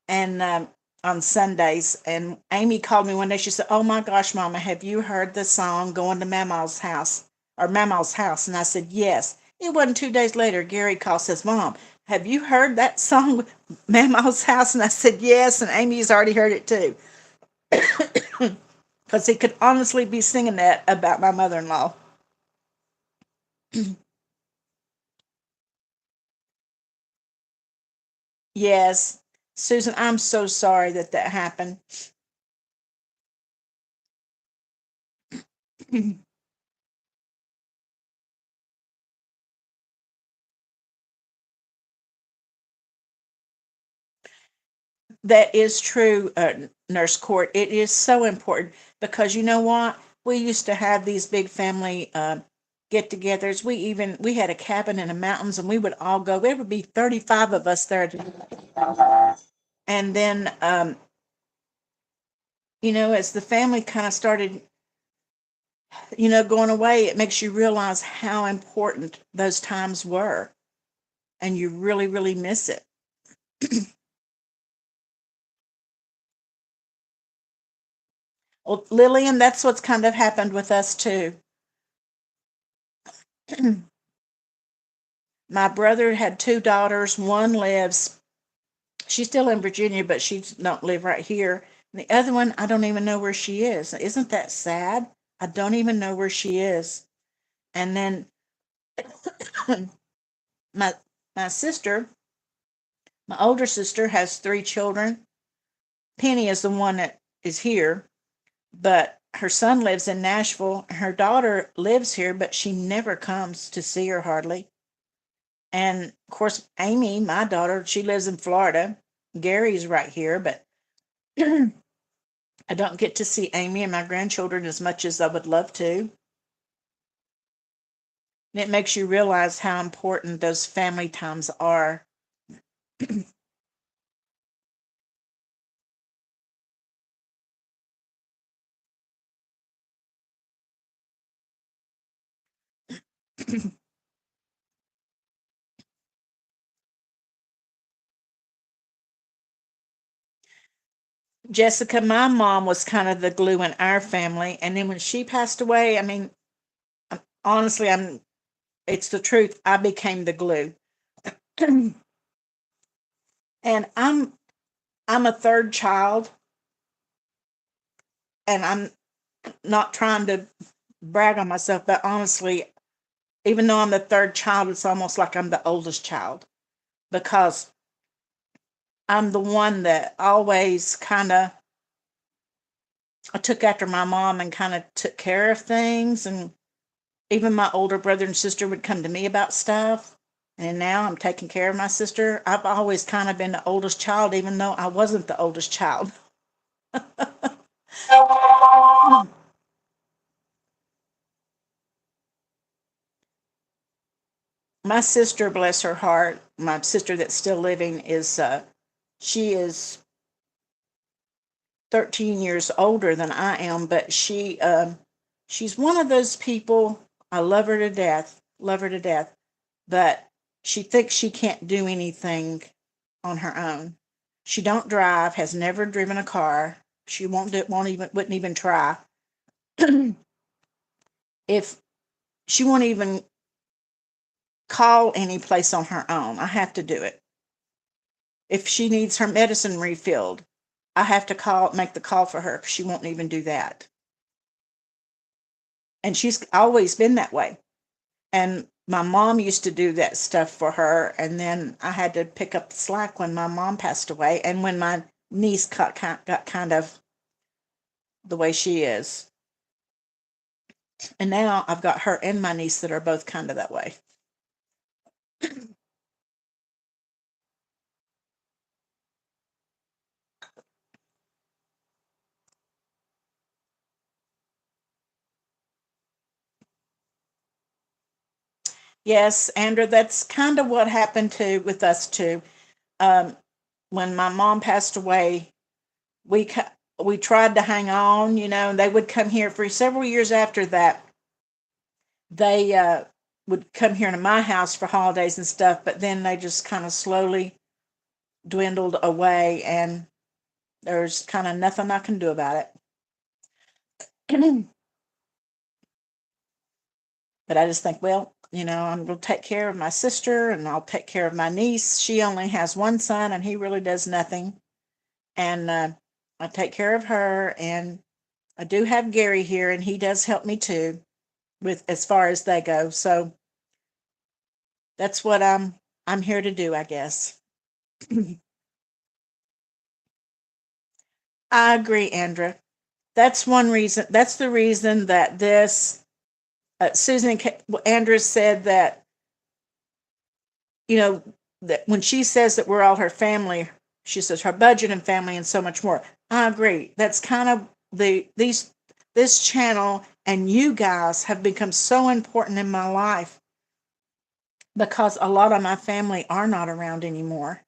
And on Sundays, and Amy called me one day. She said, "Oh my gosh, Mama, have you heard the song Going to Mama's House or Mama's House?" And I said, "Yes." It wasn't 2 days later, Gary called, says, "Mom, have you heard that song, Mama's House?" And I said, "Yes." And Amy's already heard it too, because he could honestly be singing that about my mother-in-law. Yes, Susan, I'm so sorry that that happened. That is true, Nurse Court. It is so important, because you know what? We used to have these big family get-togethers. We had a cabin in the mountains, and we would all go. There would be 35 of us there, and then as the family kind of started, going away, it makes you realize how important those times were, and you really miss it. Well, Lillian, that's what's kind of happened with us too. My brother had two daughters. One lives, she's still in Virginia, but she don't live right here. And the other one, I don't even know where she is. Isn't that sad? I don't even know where she is. And then my my sister, my older sister, has three children. Penny is the one that is here, but her son lives in Nashville. Her daughter lives here, but she never comes to see her hardly. And of course, Amy, my daughter, she lives in Florida. Gary's right here, but I don't get to see Amy and my grandchildren as much as I would love to. And it makes you realize how important those family times are. Jessica, my mom was kind of the glue in our family. And then when she passed away, I mean, honestly, it's the truth. I became the glue. And I'm a third child, and I'm not trying to brag on myself, but honestly, even though I'm the third child, it's almost like I'm the oldest child because I'm the one that always kind of took after my mom and kind of took care of things. And even my older brother and sister would come to me about stuff. And now I'm taking care of my sister. I've always kind of been the oldest child, even though I wasn't the oldest child. My sister, bless her heart, my sister that's still living she is 13 years older than I am, but she's one of those people. I love her to death, love her to death, but she thinks she can't do anything on her own. She don't drive, has never driven a car. She wouldn't even try. If she won't even call any place on her own, I have to do it. If she needs her medicine refilled, I have to make the call for her. She won't even do that. And she's always been that way. And my mom used to do that stuff for her. And then I had to pick up the slack when my mom passed away and when my niece got kind of the way she is. And now I've got her and my niece that are both kind of that way. Yes, Andrew, that's kind of what happened with us too. Um, when my mom passed away, we we tried to hang on, and they would come here for several years after that. They would come here to my house for holidays and stuff, but then they just kind of slowly dwindled away, and there's kind of nothing I can do about it. But I just think, well, I'm going to take care of my sister and I'll take care of my niece. She only has one son and he really does nothing. And I take care of her. And I do have Gary here and he does help me too with as far as they go. So that's what I'm here to do, I guess. I agree, Andra. That's one reason. That's the reason that this Susan Andrews said that that when she says that we're all her family, she says her budget and family and so much more. I agree. That's kind of this channel and you guys have become so important in my life because a lot of my family are not around anymore.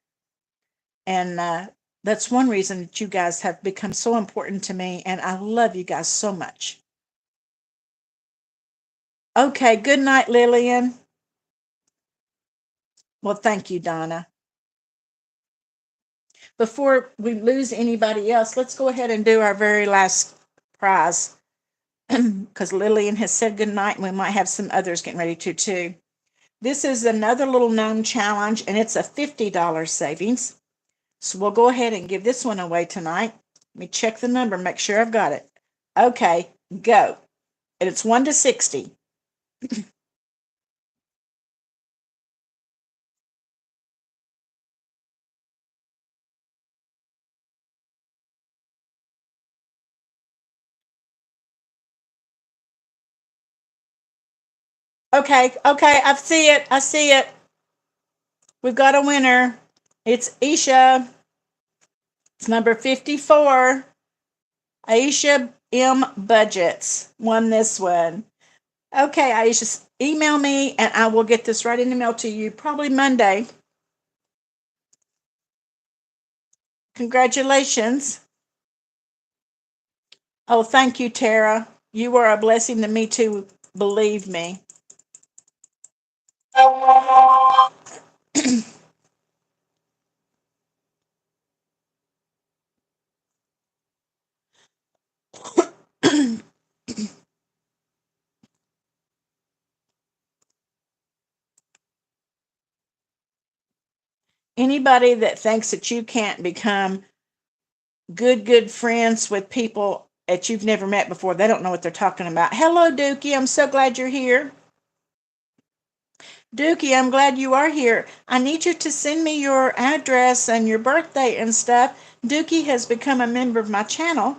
And that's one reason that you guys have become so important to me. And I love you guys so much. Okay, good night, Lillian. Well, thank you, Donna. Before we lose anybody else, let's go ahead and do our very last prize because Lillian has said good night and we might have some others getting ready to too. This is another little known challenge and it's a $50 savings. So we'll go ahead and give this one away tonight. Let me check the number, make sure I've got it. Okay, go. And it's 1 to 60. Okay, okay, I see it. I see it. We've got a winner. It's Isha. It's number 54. Aisha M. Budgets won this one. Okay, Aisha, email me and I will get this right in the mail to you probably Monday. Congratulations. Oh, thank you, Tara. You are a blessing to me too, believe me. Anybody that thinks that you can't become good friends with people that you've never met before, they don't know what they're talking about. Hello, Dookie. I'm so glad you're here. Dookie, I'm glad you are here. I need you to send me your address and your birthday and stuff. Dookie has become a member of my channel,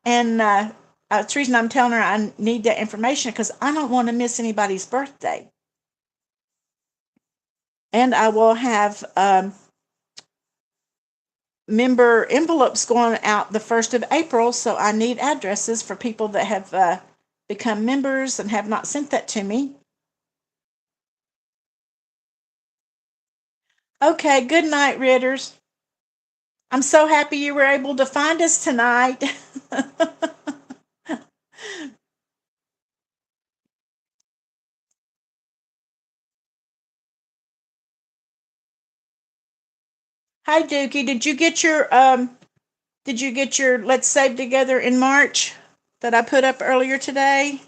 and that's the reason I'm telling her I need that information because I don't want to miss anybody's birthday. And I will have member envelopes going out the 1st of April, so I need addresses for people that have become members and have not sent that to me. Okay, good night, Ritters. I'm so happy you were able to find us tonight. Hi, Dookie. Did you get your Let's Save Together in March that I put up earlier today?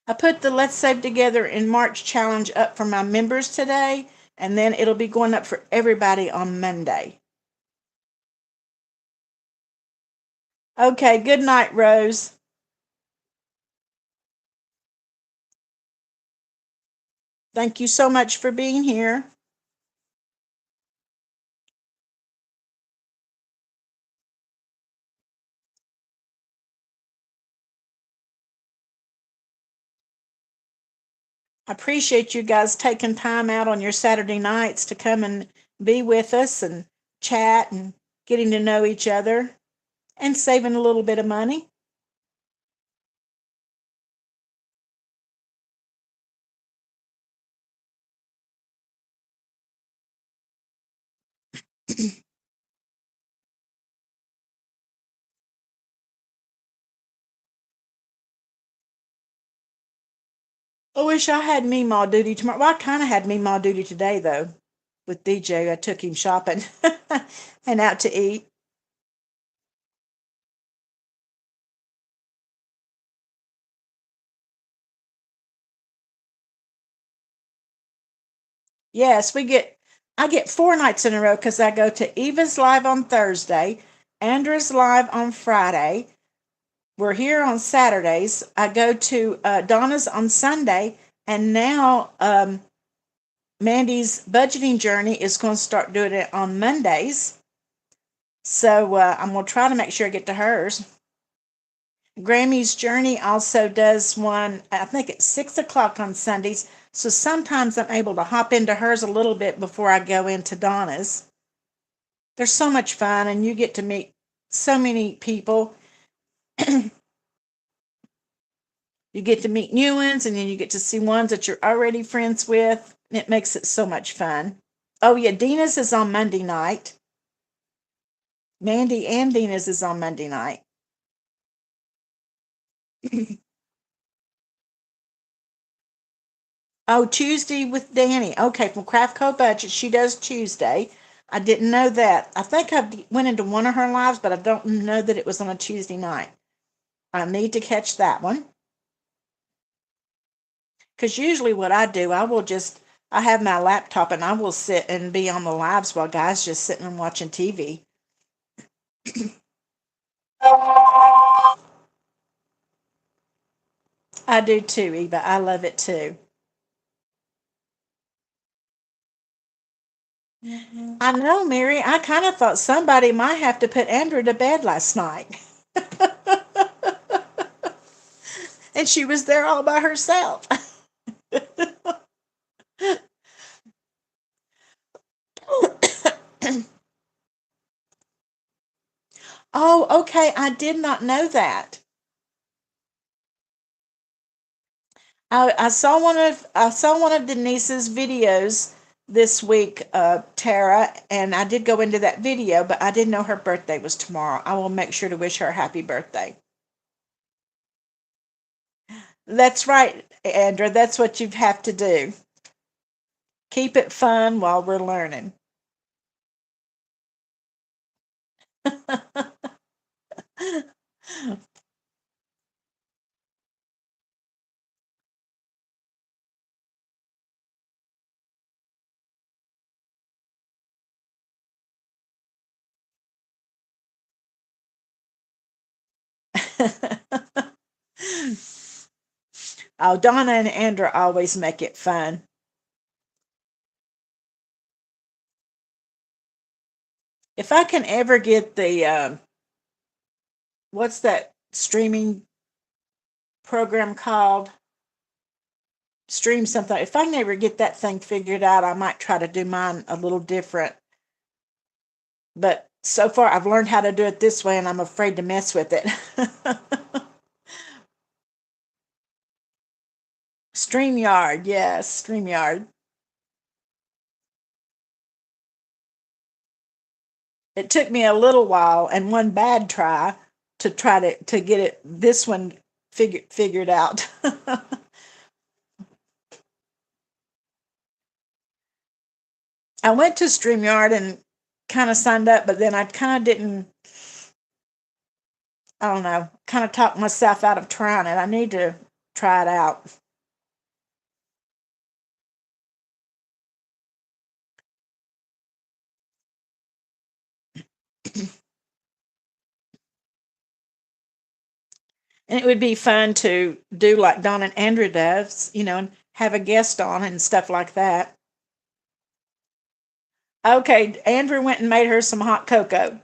I put the Let's Save Together in March challenge up for my members today, and then it'll be going up for everybody on Monday. Okay, good night, Rose. Thank you so much for being here. I appreciate you guys taking time out on your Saturday nights to come and be with us and chat and getting to know each other and saving a little bit of money. I wish I had Meemaw duty tomorrow. Well, I kind of had Meemaw duty today, though, with DJ. I took him shopping and out to eat. Yes, I get 4 nights in a row because I go to Eva's live on Thursday, Andrew's live on Friday. We're here on Saturdays. I go to Donna's on Sunday, and now Mandy's budgeting journey is going to start doing it on Mondays. So I'm going to try to make sure I get to hers. Grammy's Journey also does one, I think it's 6 o'clock on Sundays. So sometimes I'm able to hop into hers a little bit before I go into Donna's. They're so much fun, and you get to meet so many people. You get to meet new ones, and then you get to see ones that you're already friends with. It makes it so much fun. Oh, yeah, Dina's is on Monday night. Mandy and Dina's is on Monday night. Oh, Tuesday with Danny. Okay, from Craft Co Budget. She does Tuesday. I didn't know that. I think I went into one of her lives, but I don't know that it was on a Tuesday night. I need to catch that one. Because usually what I do, I have my laptop and I will sit and be on the lives while guys just sitting and watching TV. I do too, Eva. I love it too. I know, Mary. I kind of thought somebody might have to put Andrew to bed last night. And she was there all by herself. Oh, okay. I did not know that. I saw one of Denise's videos this week, Tara, and I did go into that video, but I didn't know her birthday was tomorrow. I will make sure to wish her a happy birthday. That's right, Andra. That's what you have to do. Keep it fun while we're learning. Oh, Donna and Andra always make it fun. If I can ever get the what's that streaming program called? Stream something. If I can ever get that thing figured out, I might try to do mine a little different. But so far, I've learned how to do it this way, and I'm afraid to mess with it. StreamYard, yes, StreamYard. It took me a little while and one bad try to get it this one figured out. I went to StreamYard and kind of signed up, but then I kind of didn't. I don't know. Kind of talked myself out of trying it. I need to try it out. And it would be fun to do like Don and Andrew does, and have a guest on and stuff like that. Okay, Andrew went and made her some hot cocoa.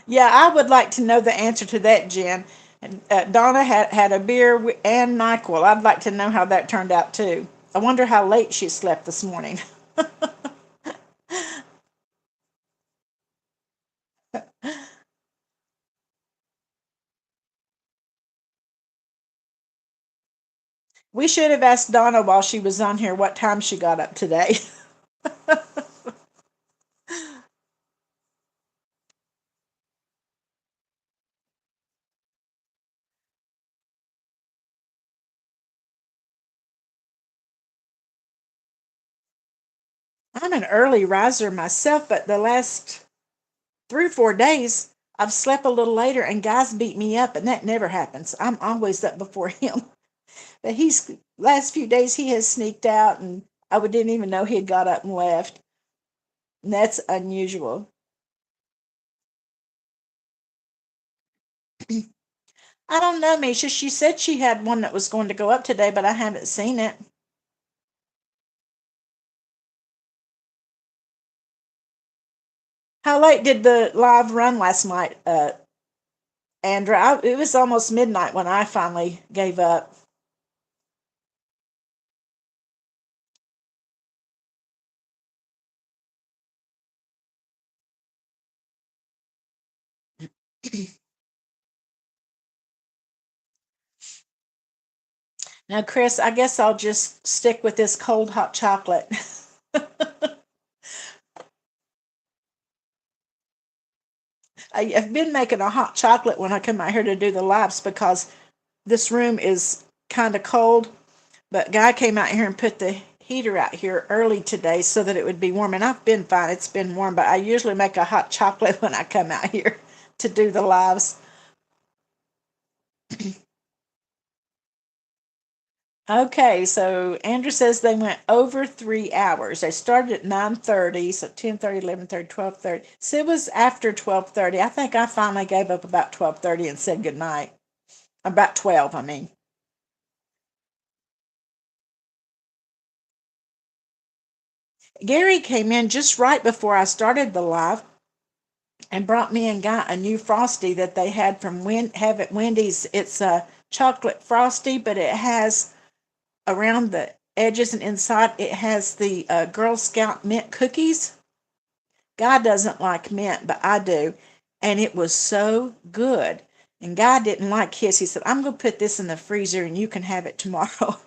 Yeah, I would like to know the answer to that, Jen. Donna had a beer and NyQuil. I'd like to know how that turned out too. I wonder how late she slept this morning. We should have asked Donna while she was on here what time she got up today. I'm an early riser myself, but the last 3 or 4 days I've slept a little later and guys beat me up, and that never happens. I'm always up before him. But he's last few days he has sneaked out, and didn't even know he had got up and left. And that's unusual. I don't know, Misha. She said she had one that was going to go up today, but I haven't seen it. How late did the live run last night, Andra? It was almost midnight when I finally gave up. Now, Chris, I guess I'll just stick with this cold hot chocolate. I've been making a hot chocolate when I come out here to do the lives because this room is kind of cold. But Guy came out here and put the heater out here early today so that it would be warm. And I've been fine. It's been warm, but I usually make a hot chocolate when I come out here to do the lives. Okay, so Andrew says they went over 3 hours. They started at 9:30, so 10:30, 11:30, 12:30. So it was after 12:30. I think I finally gave up about 12:30 and said goodnight. About 12, I mean. Gary came in just right before I started the live, and brought me and Guy a new Frosty that they had from have at Wendy's. It's a chocolate Frosty, but it has around the edges and inside it has the Girl Scout mint cookies. Guy doesn't like mint, but I do, and it was so good. And Guy didn't like his. He said, "I'm going to put this in the freezer, and you can have it tomorrow."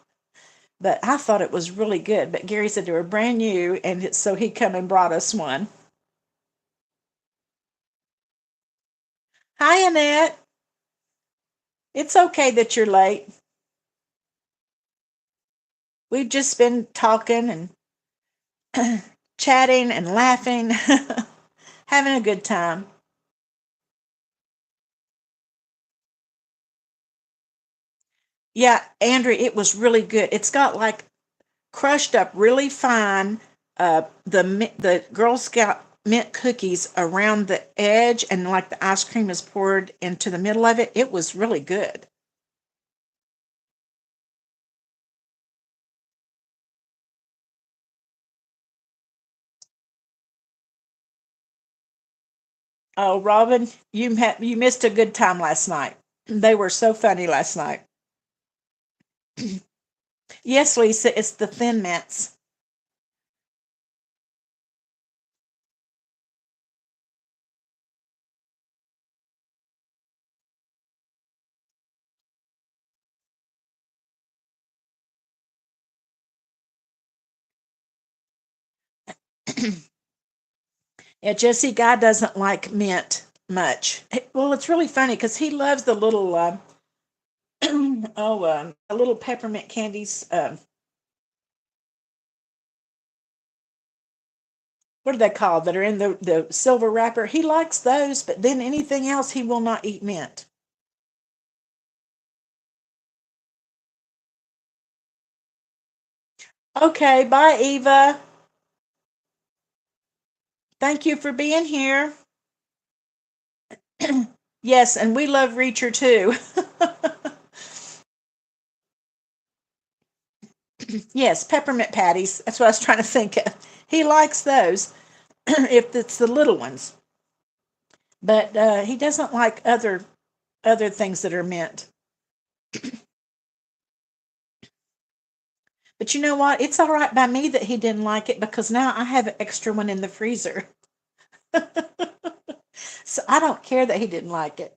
But I thought it was really good. But Gary said they were brand new, and so he come and brought us one. Hi, Annette. It's okay that you're late. We've just been talking and chatting and laughing, having a good time. Yeah, Andrew, it was really good. It's got like crushed up really fine the Girl Scout mint cookies around the edge, and like the ice cream is poured into the middle of it. It was really good. Oh, Robin, you missed a good time last night. They were so funny last night. Yes, Lisa, it's the Thin Mints. Yeah, Jesse Guy doesn't like mint much. Well, it's really funny because he loves the little the little peppermint candies. What are they called? That are in the silver wrapper. He likes those, but then anything else he will not eat mint. Okay, bye, Eva. Thank you for being here. Yes, and we love Reacher too. Yes, peppermint patties. That's what I was trying to think of. He likes those if it's the little ones, but he doesn't like other things that are mint. But you know what? It's all right by me that he didn't like it because now I have an extra one in the freezer. So I don't care that he didn't like it.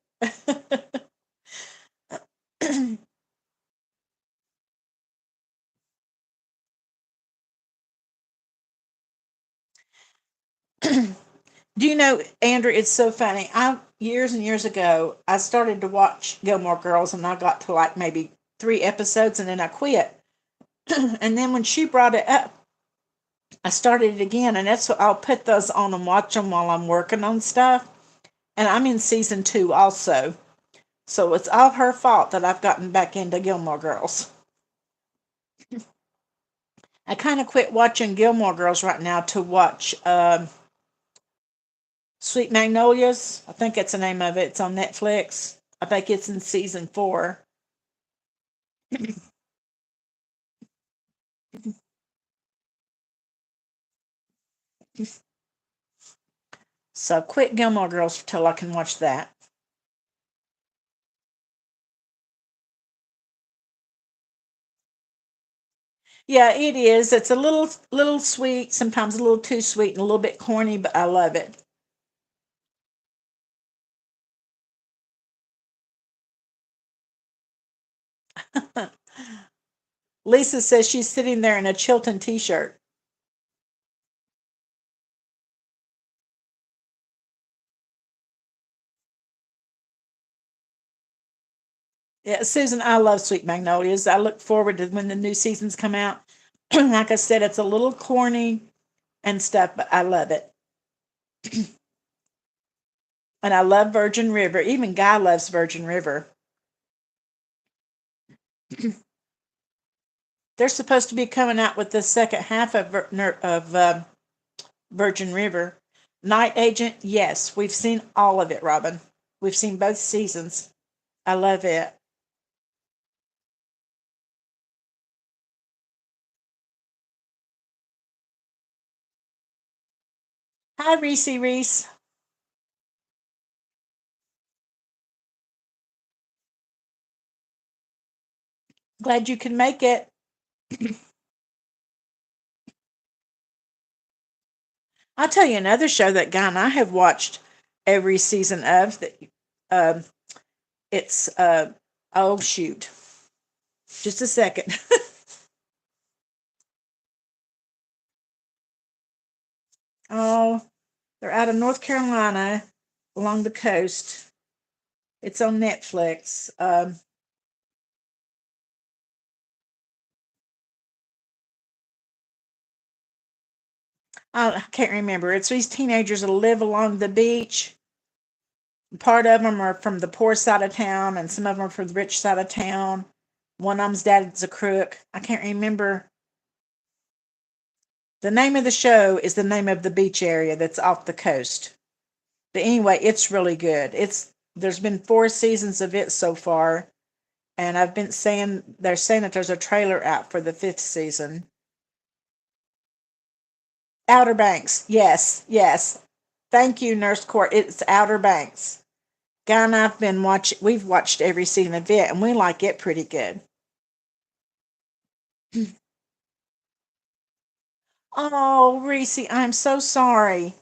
Do you know, Andrew, it's so funny. I years and years ago, I started to watch Gilmore Girls and I got to like maybe 3 episodes and then I quit. And then when she brought it up, I started it again, and that's what I'll put those on and watch them while I'm working on stuff. And I'm in season 2 also. So it's all her fault that I've gotten back into Gilmore Girls. I kind of quit watching Gilmore Girls right now to watch Sweet Magnolias. I think that's the name of it. It's on Netflix. I think it's in season 4. So quit Gilmore Girls till I can watch that. Yeah, it is. It's a little sweet, sometimes a little too sweet and a little bit corny, but I love it. Lisa says she's sitting there in a Chilton t-shirt. Yeah, Susan, I love Sweet Magnolias. I look forward to when the new seasons come out. Like I said, it's a little corny and stuff, but I love it. And I love Virgin River. Even Guy loves Virgin River. They're supposed to be coming out with the second half of Virgin River. Night Agent, yes, we've seen all of it, Robin. We've seen both seasons. I love it. Hi, Reese Reese. Glad you can make it. I'll tell you another show that Guy and I have watched every season of that. Um, it's oh shoot, just a second. Oh, they're out of North Carolina along the coast. It's on Netflix. I can't remember. It's these teenagers that live along the beach. Part of them are from the poor side of town, and some of them are from the rich side of town. One of them's dad's a crook. I can't remember. The name of the show is the name of the beach area that's off the coast. But anyway, it's really good. It's There's been 4 seasons of it so far, and I've been saying they're saying that there's a trailer out for the 5th season. Outer Banks, yes, yes. Thank you, Nurse Court. It's Outer Banks. Guy and I've been watching. We've watched every season of it, and we like it pretty good. Oh, Reese, I'm so sorry.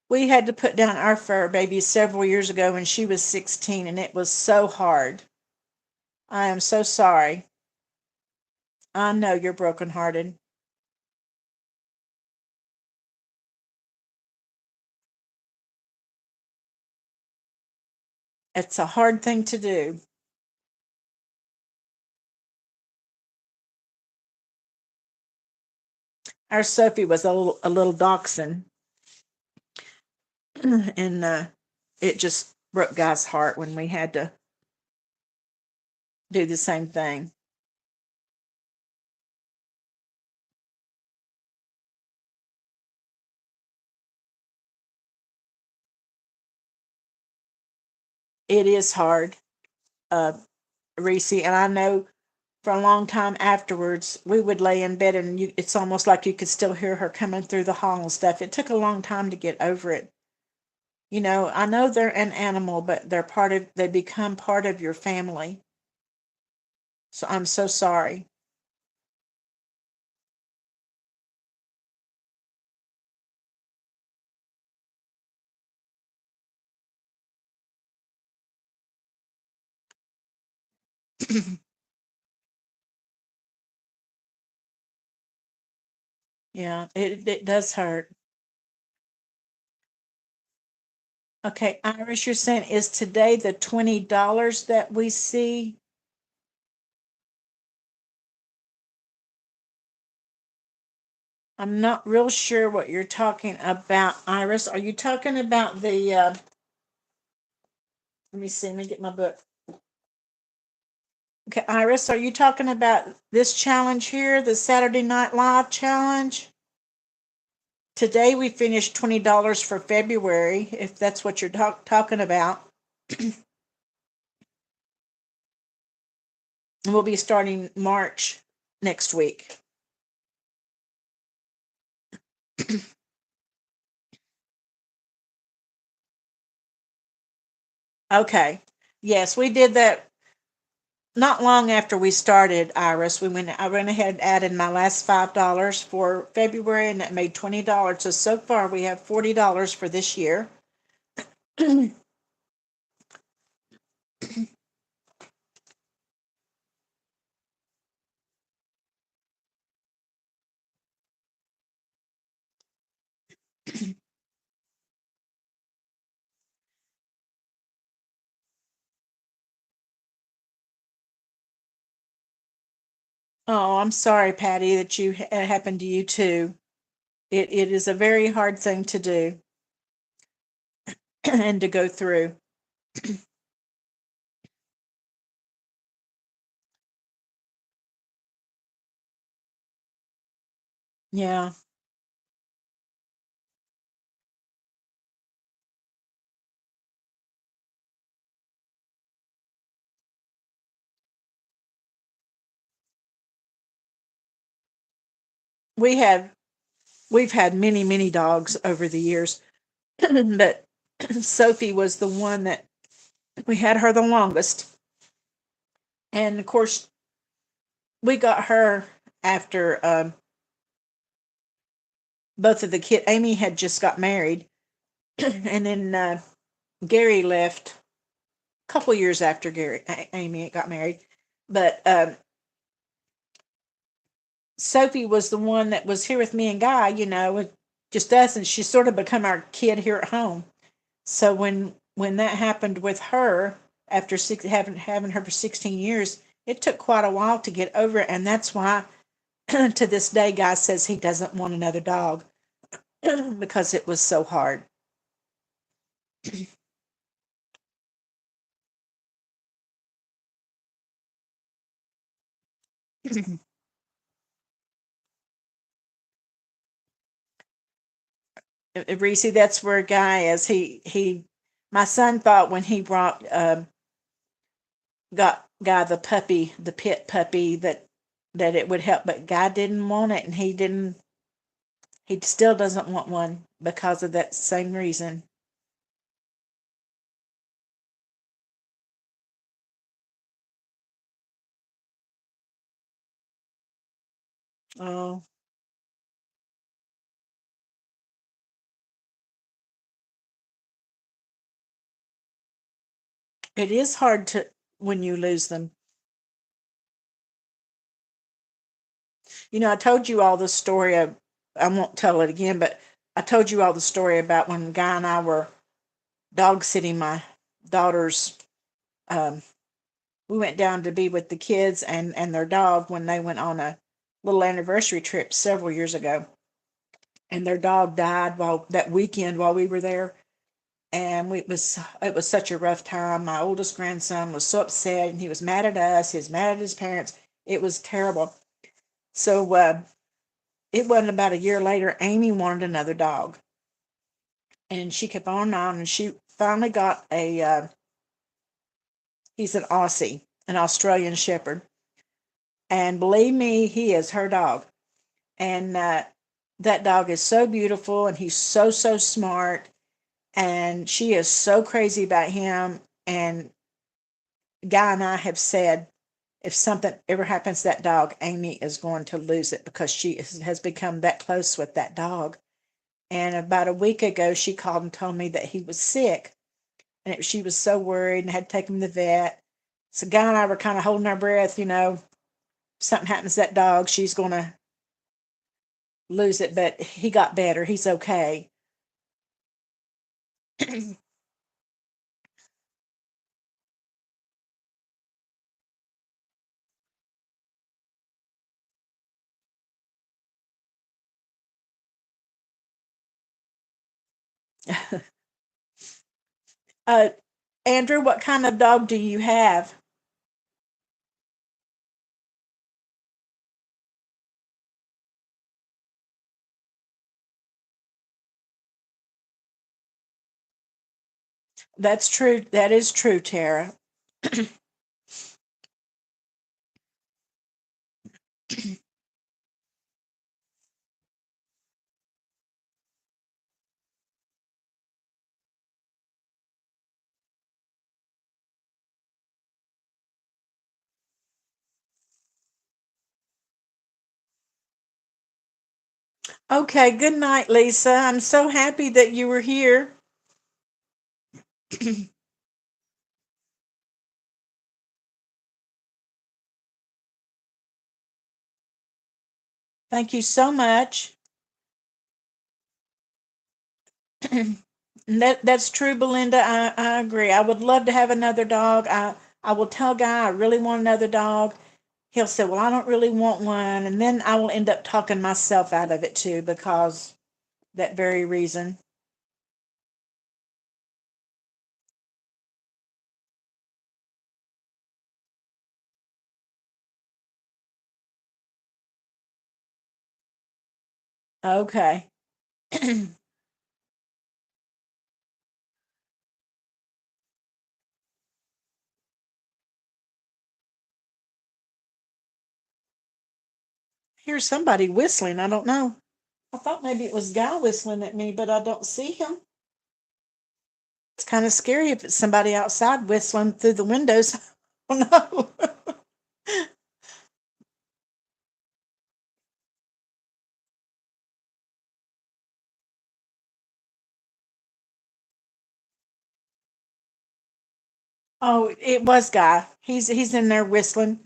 We had to put down our fur baby several years ago when she was 16, and it was so hard. I am so sorry. I know you're brokenhearted. It's a hard thing to do. Our Sophie was a little dachshund, and it just broke Guy's heart when we had to do the same thing. It is hard, uh, Reese, and I know for a long time afterwards, we would lay in bed and it's almost like you could still hear her coming through the hall and stuff. It took a long time to get over it. I know they're an animal, but they become part of your family. So I'm so sorry. Yeah, it does hurt. Okay, Iris, you're saying is today the $20 that we see? I'm not real sure what you're talking about, Iris. Are you talking about let me see, let me get my book. Okay, Iris, are you talking about this challenge here, the Saturday Night Live challenge? Today we finished $20 for February, if that's what you're talking about. And we'll be starting March next week. Okay. Yes, we did that not long after we started, Iris. I went ahead and added my last $5 for February, and that made $20. So far we have $40 for this year. Oh, I'm sorry, Patty, that it happened to you too. It is a very hard thing to do and to go through. Yeah, we have we've had many dogs over the years, but Sophie was the one that we had her the longest, And of course, we got her after both of the kids. Amy had just got married, and then Gary left a couple years after Amy got married. But Sophie was the one that was here with me and Guy, with just us, and she's sort of become our kid here at home. So when that happened with her, after having her for 16 years, it took quite a while to get over it, and that's why to this day, Guy says he doesn't want another dog because it was so hard. Reese, that's where Guy is. My son thought when he brought got Guy the puppy, the pit puppy, that it would help, but Guy didn't want it, and he still doesn't want one because of that same reason. Oh, it is hard to when you lose them. I told you all the story of, I won't tell it again, but I told you all the story about when Guy and I were dog sitting my daughter's. Um, we went down to be with the kids and their dog when they went on a little anniversary trip several years ago. And their dog died while that weekend while we were there. And it was such a rough time. My oldest grandson was so upset, and he was mad at us. He was mad at his parents. It was terrible. So it wasn't about a year later. Amy wanted another dog, and she kept on, and she finally got a. He's an Aussie, an Australian Shepherd, and believe me, he is her dog. And that dog is so beautiful, and he's so smart, and she is so crazy about him. And Guy and I have said, if something ever happens to that dog, Amy is going to lose it because has become that close with that dog. And about a week ago, she called and told me that he was sick, and she was so worried and had to take him to the vet. So Guy and I were kind of holding our breath, if something happens to that dog, she's going to lose it. But he got better. He's okay. uh, Andrew, what kind of dog do you have? That's true. That is true, Tara. Okay, good night, Lisa. I'm so happy that you were here. Thank you so much. That's true, Belinda. I agree. I would love to have another dog. I will tell Guy I really want another dog. He'll say, "Well, I don't really want one," and then I will end up talking myself out of it too because that very reason. Okay. Here's somebody whistling. I don't know. I thought maybe it was Guy whistling at me, but I don't see him. It's kind of scary if it's somebody outside whistling through the windows. Oh no. Oh, it was Guy. He's in there whistling.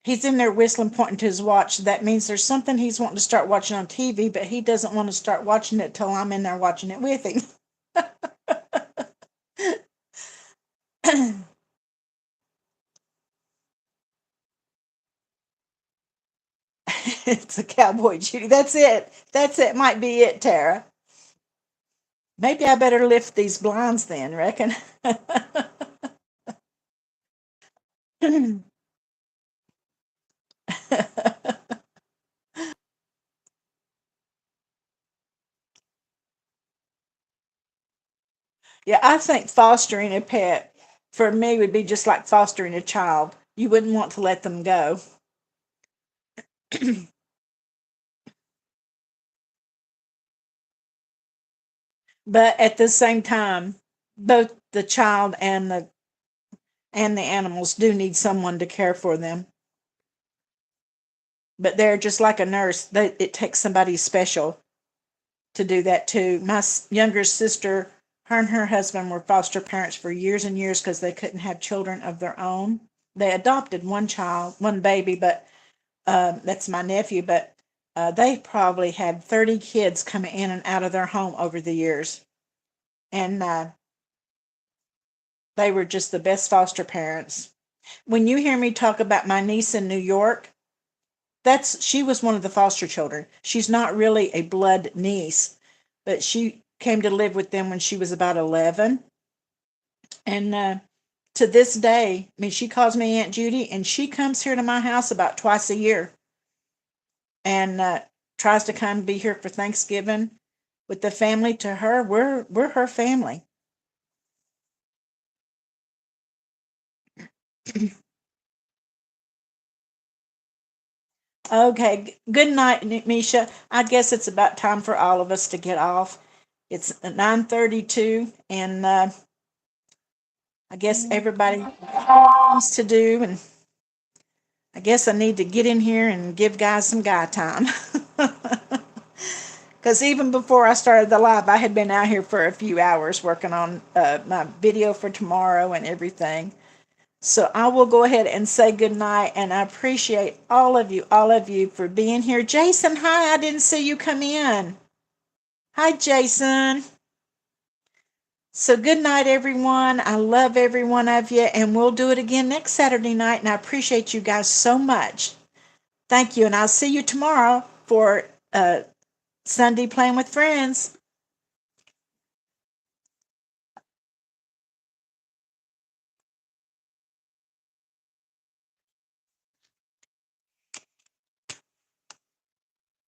He's in there whistling, pointing to his watch. That means there's something he's wanting to start watching on TV, but he doesn't want to start watching it till I'm in there watching it with him. It's a cowboy, Judy. That's it. That's it. Might be it, Tara. Maybe I better lift these blinds then, reckon. Yeah, I think fostering a pet for me would be just like fostering a child. You wouldn't want to let them go. But at the same time, both the child and the animals do need someone to care for them. But they're just like a nurse. It takes somebody special to do that too. My younger sister, her and her husband were foster parents for years and years because they couldn't have children of their own. They adopted one child, one baby, but that's my nephew. But they probably had 30 kids coming in and out of their home over the years, and they were just the best foster parents. When you hear me talk about my niece in New York, that's she was one of the foster children. She's not really a blood niece, but she came to live with them when she was about 11. And to this day, I mean, she calls me Aunt Judy, and she comes here to my house about twice a year and tries to come be here for Thanksgiving with the family. To her, we're her family. Okay, good night, Misha. I guess it's about time for all of us to get off. It's 9:32, and I guess everybody has to do, and I guess I need to get in here and give guys some guy time. Because even before I started the live, I had been out here for a few hours working on my video for tomorrow and everything. So I will go ahead and say good night, and I appreciate all of you for being here. Jason, hi, I didn't see you come in. Hi, Jason. So good night, everyone. I love every one of you, and we'll do it again next Saturday night, and I appreciate you guys so much. Thank you, and I'll see you tomorrow for Sunday Playing with Friends.